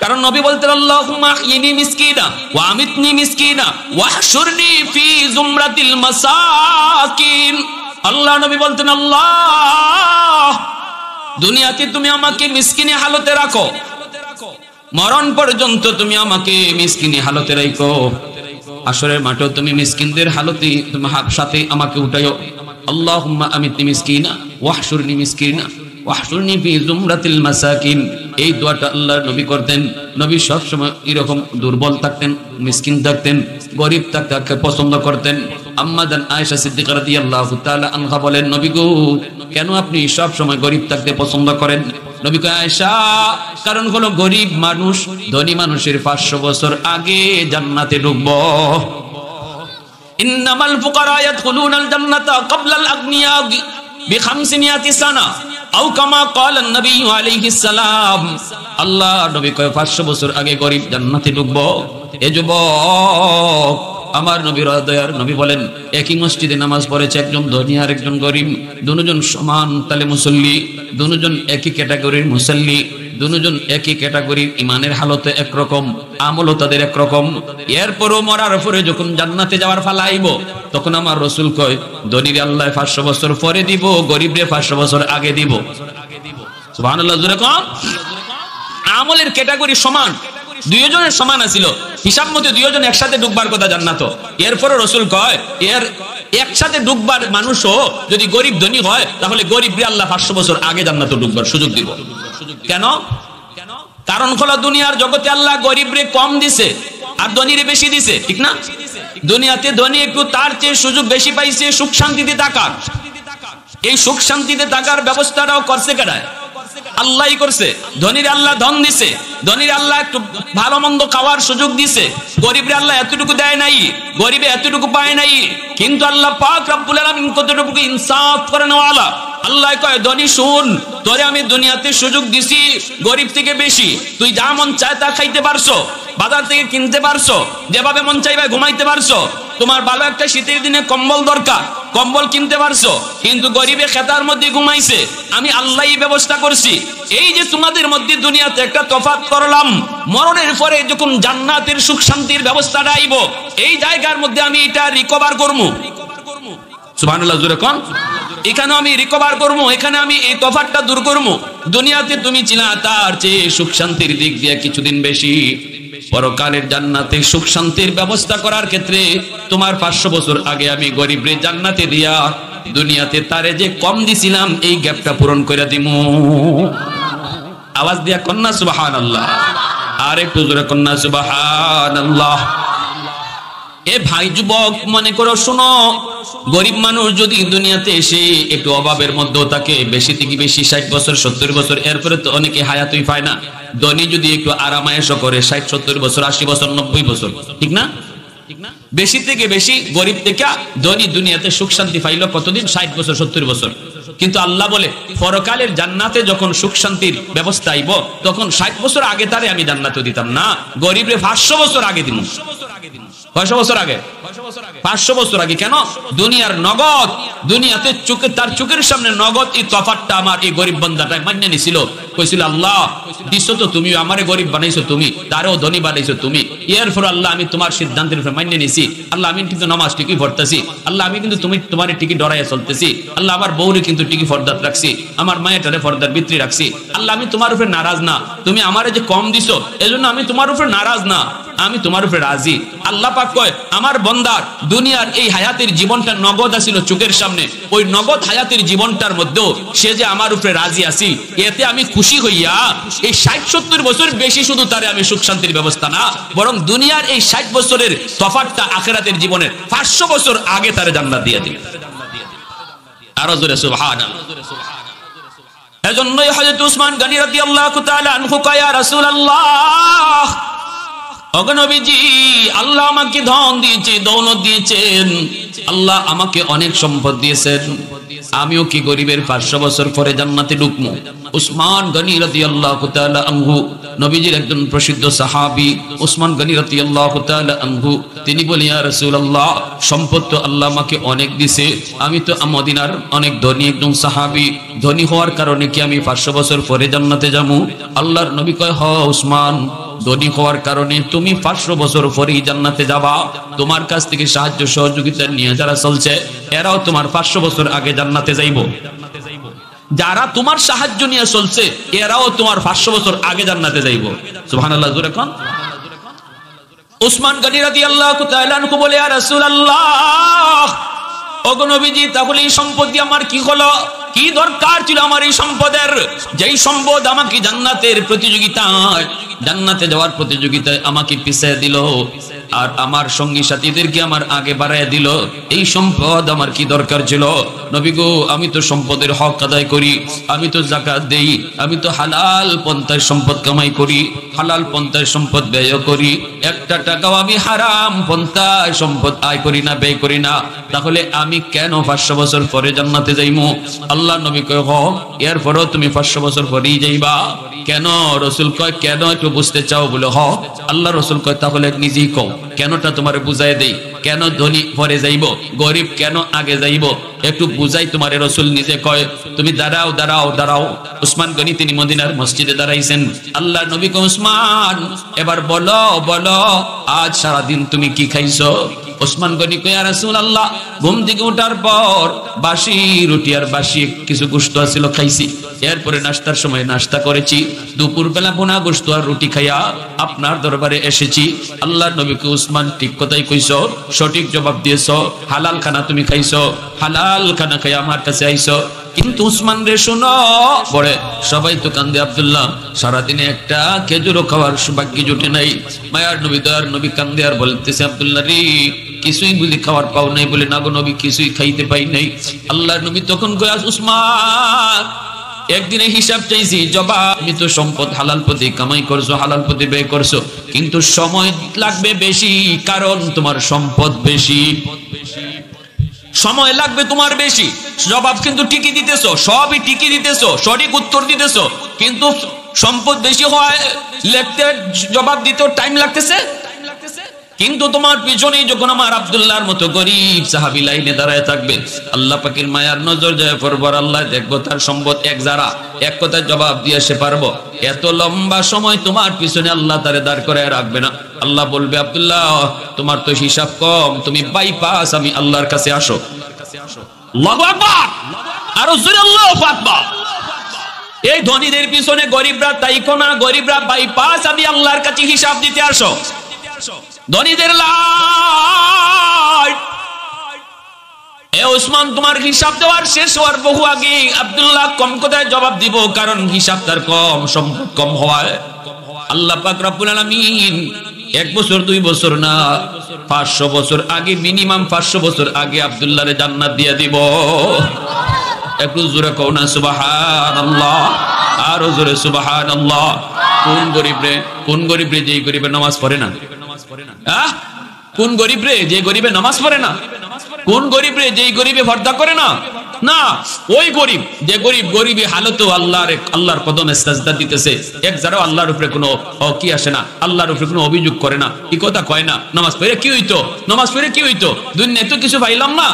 Speaker 1: কারণ নবী বলতেন আল্লাহুম্মা আহইনি মিসকিনা ওয়া আমিতনি মিসকিনা ওয়াহশুরনি ফি জুমরাতিল মাসাকিন। আল্লাহ নবী বলতেন আল্লাহ দুনিয়াতে তুমি আমাকে মিসকিনি হালতে রাখো, মরণ পর্যন্ত তুমি আমাকে মিসকিনি হালতে রাখো, হাশরের মাঠেও তুমি মিসকিনদের হালতে তোমার সাথে আমাকে উঠাইও। আল্লাহুম্মা আমিতনি মিসকিনা ওয়াহশুরনি মিসকিনা ওয়াহশুরনি ফি জুমরাতিল মাসাকিন। এই দোয়াটা আল্লাহর নবী করতেন। নবী সব সময় এরকম দুর্বল থাকতেন, মিসকিন থাকতেন, গরিব থাকতে পছন্দ করতেন। আম্মা জান আয়েশা সিদ্দিকা রাদিয়াল্লাহু তাআলা আনহা বলেন, নবী গো কেন আপনি সব সময় গরিব থাকতে পছন্দ করেন? নবী কয় আয়েশা, কারণ হলো গরিব মানুষ ধনী মানুষের 500 বছর আগে জান্নাতে ঢুকবো। ইন্নামাল ফুকারা ইয়াদখুলুনাল জান্নাতা ক্বাবলাল আগনিয়া বি500 সানা আও কামা ক্বালা নবী আলাইহিস সালাম। আল্লাহ নবী কয় 500 বছর আগে গরিব জান্নাতে ঢুকবো। এ যুবক, আমার নবী দয়ার নবী বলেন একই মসজিদে নামাজ পড়েছে একজন ধনী আর একজন গরিব, দুজন সমান তালে মুসল্লি, দুজন একই ক্যাটাগরির মুসল্লি, দুজন একই ক্যাটাগরির ইমানের হালতে একরকম, আমলও তাদের একরকম। এরপরও মরার পরে যখন জান্নাতে যাওয়ার ফালা আইব তখন আমার রাসূল কয় ধনীরে আল্লাহ 500 বছর পরে দিব, গরিবরে 500 বছর আগে দিব। সুবহানাল্লাহ জোরে কম। আমলের ক্যাটাগরি সমান, দুইজনের সমান আছিল, হিসাব মতে দুইজন একসাথে ঢুকবার কথা জান্নাত। এরপরে রাসূল কয় এর একসাথে ঢুকবার মানুষও যদি গরিব ধনী হয় তাহলে গরিবরে আল্লাহ 500 বছর আগে জান্নাতে ঢুকবার সুযোগ দিব। কেন? কারণ হলো দুনিয়ার জগতে আল্লাহ গরিবরে কম দিছে আর ধনীরে বেশি দিছে, ঠিক না? দুনিয়াতে ধনী একটু তার চেয়ে সুযোগ বেশি পাইছে সুখ শান্তিতে থাকার। এই সুখ শান্তিতে থাকার ব্যবস্থাটাও করছে কারা? আল্লাহই করছে। ধনীর আল্লাহ ধন দিছে, ধনীর আল্লাহ একটু ভালো মন্দ খাওয়ার সুযোগ দিছে, গরিবের আল্লাহ এতটুকু দেয় নাই, গরিবে এতটুকু পায় নাই। কিন্তু আল্লাহ পাক রব্বুল আলামিন কতটুকু ইনসাফ করেন ওয়ালা। আল্লাহ কয় ধনী শুন, তোরে আমি দুনিয়াতে সুযোগ দিছি গরিব থেকে বেশি। তুই যা মন চায় তা খাইতে পারছো, বাজার থেকে কিনতে পারছো, যেভাবে মন চাইবে ঘুমাইতে পারছো। তোমার ভালো একটা শীতের দিনে কম্বল দরকার, কম্বল কিনতে পারছো। কিন্তু গরিবে খেতার মধ্যে ঘুমাইছে, আমি আল্লাহই ব্যবস্থা করছি। এই যে তোমাদের মধ্যে দুনিয়াতে একটা তফাৎ করলাম, মরণের পরে যখন জান্নাতের সুখ শান্তির ব্যবস্থাটা আইব, এই জায়গার মধ্যে আমি এটা রিকভার করবো। সুবহানাল্লাহ জোরে কোন। এখানে আমি রিকভার করবো, এখানে আমি এই তফাৎটা দূর করবো। দুনিয়াতে তুমি ছিলা তার চেয়ে সুখ শান্তির দিক দিয়ে কিছুদিন বেশি, পরকালের জান্নাতে সুখ শান্তির ব্যবস্থা করার ক্ষেত্রে তোমার 500 বছর আগে আমি গরিবরে জান্নাতে দিয়া দুনিয়াতে তারে যে কম দিছিলাম এই গ্যাপটা পূরণ করে দিমু। আওয়াজ দিয়া কন্যা সুবহানাল্লাহ, আর একটু জোরে কন্যা সুবহানাল্লাহ। এ ভাই যুবক মনে করো, শোনো, গরিব মানুষ যদি দুনিয়াতে এসে একটু অভাবের মধ্যে তাকে বেশি থেকে বেশি 60 বছর 70 বছর, এরপরে তো অনেকে হায়াতই পায় না। ধনী যদি একটু আরামায়েশ করে 60 70 বছর 80 বছর 90 বছর, ঠিক না? বেশি থেকে বেশি গরিব থেকে ধনী দুনিয়াতে সুখ শান্তি পাইল কতদিন? 60 বছর 70 বছর। কিন্তু আল্লাহ বলে পরকালের জান্নাতে যখন সুখ শান্তির ব্যবস্থা আইব তখন 60 বছর আগে তারে আমি জান্নাতে দিতাম না, গরিবরে 500 বছর আগে দিব। 500 বছর আগে, 500 বছর আগে। কেন? দুনিয়ার নগদ, দুনিয়াতে চোখে তার চোখের সামনে নগদ এই তফাৎটা আমার এই গরিব বান্দাটা মান্য নিছিল। কইছিল আল্লাহ দিছো তো তুমি, আমারে গরিব বানাইছো তুমি, তারেও ধনী বানাইছো তুমি। এরপর আল্লাহ আমি তোমার সিদ্ধান্তের উপর মান্য নিছি। আল্লাহ আমি কিন্তু নামাজ ঠিকই পড়তেছি, আল্লাহ আমি কিন্তু তোমার ঠিকই ডরাইয়া চলতেছি, আল্লাহ আমার বউরে কিন্তু ঠিকই ফরদাত রাখছি, আমার মায়েরটারে ফরদার ভিতরে রাখছি। আল্লাহ আমি তোমার উপরে নারাজ না, তুমি আমারে যে কম দিছো এজন্য আমি তোমার উপরে নারাজ না, আমি তোমার উপরে রাজি। আল্লাহ পাক কয় আমার বান্দার দুনিয়ার এই হায়াতের জীবনটা নগদ আছিল চোখের সামনে, ওই নগদ হায়াতের জীবনটার মধ্যেও সে যে আমার উপরে রাজি আছি, এতে আমি খুশি হইয়া এই 60 70 বছর বেশি শুধু তারে আমি সুখ শান্তির ব্যবস্থা না, বরং দুনিয়ার এই 60 বছরের তফাৎটা আখিরাতের জীবনের 500 বছর আগে তারে জান্নাত দিয়ে দিই। আরো জোরে সুবহানাল্লাহ। এজন্যই হযরত উসমান গনি রাদিয়াল্লাহু তাআলা আনহু কয় ইয়া রাসূলুল্লাহ, ওগো নবীজি, আল্লাহ আমাকে ধন দিয়েছে, দৌলত দিয়েছেন, আল্লাহ আমাকে অনেক সম্পদ দিয়েছেন, আমিও কি গরিবের 500 বছর পরে জান্নাতে ঢুকবো? উসমান গনি রাদিয়াল্লাহু তাআলা আনহু নবীজির একজন প্রসিদ্ধ সাহাবী, উসমান গনি রাদিয়াল্লাহু তাআলা আনহু, তিনি বলেন ইয়া রাসূলুল্লাহ, সম্পদ তো আল্লাহ আমাকে অনেক দিয়েছে, আমি তো মদিনার অনেক ধনী একজন সাহাবী, ধনী হওয়ার কারণে কি আমি 500 বছর পরে জান্নাতে যাবো? আল্লাহর নবী কয় হ উসমান, ধনী হওয়ার কারণে তুমি 500 বছর পরেই জান্নাতে যাবা। তোমার কাছ থেকে সাহায্য সহযোগিতা নিয়ে যারা চলছে এরাও তোমার 500 বছর আগে জান্নাতে যাইব। যারা তোমার সাহায্য নিয়ে চলছে এরাও তোমার 500 বছর আগে জান্নাতে যাইব। সুবহানাল্লাহ জোরে কোন। উসমান গনি রাদিয়াল্লাহু তাআলা আনহু বলে ইয়া রাসূলুল্লাহ, ওগো নবীজি, তাহলে এই সম্পদ দিয়ে আমার কি হলো? কি দরকার ছিল আমার এই সম্পদের? যেই সম্পদ আমাকে জান্নাতের প্রতিযোগিতায়, জান্নাতে যাওয়ার প্রতিযোগিতায় আমাকে পিছিয়ে দিল আর আমার সঙ্গী সাথীদেরকে আমার আগে বাড়ায় দিল, এই সম্পদ আমার কি দরকার ছিল? নবী গো, আমি তো সম্পদের হক আদায় করি, আমি তো যাকাত দেই, আমি তো হালাল পন্থায় সম্পদ কামাই করি, হালাল পন্থায় সম্পদ ব্যয় করি, একটা টাকাও আমি হারাম পন্থায় সম্পদ আয় করি না, ব্যয় করি না, তাহলে আমি কেন 500 বছর পরে জান্নাতে যাইমু? আল্লাহ নবী কয় হ, এরপরও তুমি 500 বছর পরেই যাইবা। কেন? রসুল কয় কেন একটু বুঝতে চাও? বলে হ। আল্লাহ রসুল কয় তাহলে নিজেই কও, কেনটা তোমার বুঝাই দেই, কেন ধনী পরে যাইব, গরিব কেন আগে যাইব, একটু বুঝাই তোমার। রসুল নিজে কয় তুমি দাঁড়াও দাঁড়াও দাঁড়াও। উসমান গনি তিনি মদিনার মসজিদে দাঁড়াইছেন। আল্লাহ নবী কয় উসমান, এবার বলো বলো আজ সারাদিন তুমি কি খাইছো? উসমান গনি কয় ইয়া রাসূলুল্লাহ, ঘুম থেকে ওঠার পর বাসি রুটি আর বাসি কিছু গোশত ছিল খাইছি, এরপরে নাস্তার সময় নাস্তা করেছি, দুপুর বেলা বোনা গোশত আর রুটি খাইয়া আপনার দরবারে এসেছি। আল্লাহর নবীকে উসমান ঠিক কথাই কইছো, সঠিক জবাব দিয়েছো, হালাল খানা তুমি খাইছো, হালাল খানা খাই আমার কাছে আইছো। কিন্তু উসমান রে শোনো, পরে সবাই তো কান্দে, আব্দুল্লাহ সারাদিনে একটা খেজুরও খাওয়ার সৌভাগ্য জুটে নাই। মায়ার নবী দয়ার নবী কান্দে আর বলতেছে আব্দুল্লাহ রে কিছুই বুঝি খাওয়ার পাও নাই? বলে না গো নবী, কিছুই খাইতে পাই নাই। আল্লাহর নবী তখন কয় উসমান একদিনে হিসাব চাইছি, জবাব তুমি তো সম্পদ হালাল পথে কামাই করছো, হালাল পথে ব্যয় করছো, কিন্তু সময় লাগবে বেশি, কারণ তোমার সম্পদ বেশি, সময় লাগবে তোমার বেশি। জবাব কিন্তু ঠিকই দিতেছো, সবই ঠিকই দিতেছো, সঠিক উত্তর দিতেছো, কিন্তু সম্পদ বেশি হয় লিখতে জবাব দিতেও টাইম লাগতেছে। কিন্তু তোমার পিছনে যখন আমার আব্দুল্লাহর মতো গরিব সাহাবী লাইনে দাঁড়ায় থাকবে, আল্লাহ পাকের মায়ার নজর যায় পড়বার, আল্লাহ দেখবো তার সম্পদ এক যারা, এক কথায় জবাব দিয়ে সে পারবো। এত লম্বা সময় তোমার পিছনে আল্লাহ তারে দাঁড় করায় রাখবে না। আল্লাহ বলবে, আব্দুল্লাহ তোমার তো হিসাব কম, তুমি বাইপাস, আমি আল্লাহর কাছে আসো। আল্লাহু আকবার, আরো জোরে আল্লাহু আকবার। এই ধনীদের পিছনে গরিবরা তাইকো না, গরিবরা বাইপাস, আমি আল্লাহর কাছে হিসাব দিতে আসো। ধনীদের লাইট এ ওসমান, তোমার হিসাব দেওয়ার শেষ হওয়ার বহু আগে আব্দুল্লাহ কম কথায় জবাব দিব, কারণ হিসাব তার কম, সম্পদ কম হওয়ায় আল্লাহ পাক রব্বুল আলামিন 1 বছর 2 বছর না, 500 বছর আগে, মিনিমাম 500 বছর আগে আব্দুল্লাহরে জান্নাত দিয়ে দিব। একটু জোরে কও না সুবহানাল্লাহ, আরো জোরে সুবহানাল্লাহ। কোন গরিব রে, কোন গরিব রে, যেই গরিবে নামাজ পড়ে না? কোন গরিব রে যে গরিবে নামাজ পড়ে না? কোন গরিব রে যেই গরিবে পর্দা করে না? না, ওই গরিব যে গরিবী হালতে আল্লাহর কদমে সাজদা দিতেছে, এক যারাও আল্লাহর উপরে কোনো কি আসে না, আল্লাহর উপরে কোনো অভিযোগ করে না, এই কথা কয় না, নামাজ পড়ে কি হইতো, নামাজ পড়ে কি হইতো, দুনিয়ায় তো কিছু পাইলাম না।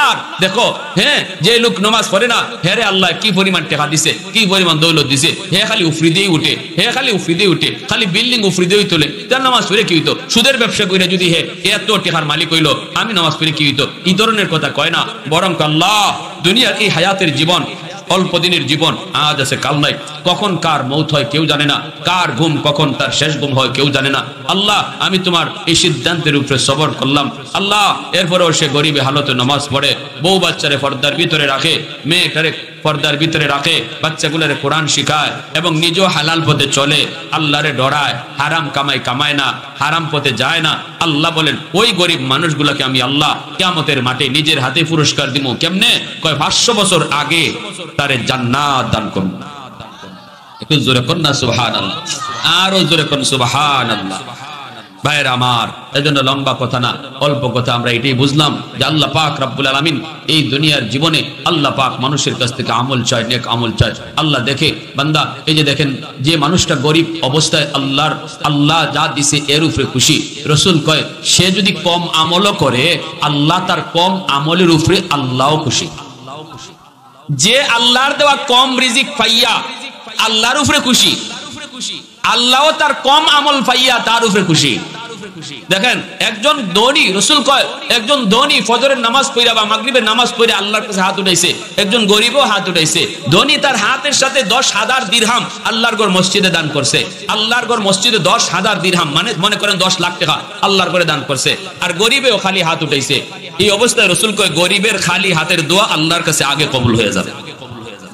Speaker 1: আর দেখো, হ্যাঁ, যে লোক নামাজ পড়ে না, হ্যাঁ রে আল্লাহ কি পরিমাণ টাকা দিছে, কি পরিমাণ দৌলত দিছে, হে খালি উফরি দিয়ে উঠে, হে খালি উফরি দিয়ে উঠে, খালি বিল্ডিং উফরি দিয়ে তোলে, তার নামাজ পড়ে কি হইতো? সুদের ব্যবসা করে যদি হে এত টাকার মালিক হইলো, আমি নামাজ পড়ে কি হইতো? এই ধরনের কথা কয় না, বরং আল্লাহ দুনিয়ার এই হায়াতের জীবন অল্প দিনের জীবন, আজ আছে কাল নাই, কখন কার মৌত হয় কেউ জানে না, কার ঘুম কখন তার শেষ ঘুম হয় কেউ জানে না। আল্লাহ আমি তোমার এই সিদ্ধান্তের উপরে সবর করলাম। আল্লাহ এরপরেও সে গরিবে হালতে নামাজ পড়ে, বউ বাচ্চারে পর্দার ভিতরে রাখে, মেয়েটারে পর্দার ভিতরে রাখে, বাচ্চাগুলোরে কোরআন শিখায় এবং নিজেও হালাল পথে চলে, আল্লাহরে ডরায়, হারাম কামায় না, হারাম পথে যায় না। আল্লাহ বলেন ওই গরিব মানুষগুলোকে আমি আল্লাহ কিয়ামতের মাঠে নিজের হাতে পুরস্কার দিব। কেমনে? কয় 500 বছর আগে তারে জান্নাত দান করব। একটু জোরে কর না সুবহানাল্লাহ, আরো জোরে কর সুবহানাল্লাহ। ভাইরা আমার, এজন্য লম্বা কথা না, অল্প কথা, আমরা এটাই বুঝলাম যে আল্লাহ পাক রব্বুল আলামিন এই দুনিয়ার জীবনে আল্লাহ পাক মানুষের কাছ থেকে আমল চায়, নেক আমল চায়। আল্লাহ দেখে বান্দা, এই যে দেখেন যে মানুষটা গরিব অবস্থায় আল্লাহ যা দিছে এর উপরে খুশি। রাসূল কয় সে যদি কম আমলও করে, আল্লাহ তার কম আমলের উপরে আল্লাহও খুশি। যে আল্লাহর দেওয়া কম রিজিক পাইয়া আল্লাহর উপরে খুশি, আল্লাহও তার কম আমল পাইয়া তার উপরে খুশি। দেখেন একজন ধনী, রাসূল কয় একজন ধনী ফজরের নামাজ পড়া বা মাগরিবের নামাজ পড়ে আল্লাহর কাছে হাত উঠাইছে, একজন গরিবও হাত উঠাইছে। ধনী তার হাতের সাথে 10,000 দিরহাম আল্লাহর ঘর মসজিদে দান করছে, আল্লাহর ঘর মসজিদে 10,000 দিরহাম মানে মনে করেন 10 লাখ টাকা আল্লাহর ঘরে দান করছে, আর গরিবেও খালি হাত উঠাইছে। এই অবস্থায় রাসূল কয় গরিবের খালি হাতের দোয়া আল্লাহর কাছে আগে কবুল হয়ে যাবে।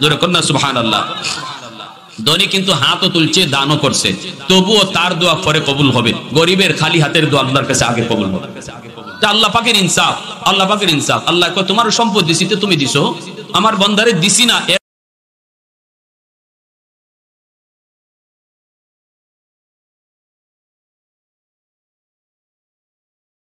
Speaker 1: জোরে কন্যা সুবহানাল্লাহ। ধনী কিন্তু হাতও তুলছে, দানও করছে, তবুও তার দোয়া পরে কবুল হবে, গরিবের খালি হাতের দোয়া আল্লাহর কাছে আগে কবুল হবে। আল্লাহ পাকের ইনসাফ, আল্লাহ পাকের ইনসাফ। আল্লাহ কয় তোমার সম্পদ দিছি তো তুমি দিছো, আমার বান্দারে দিছি না।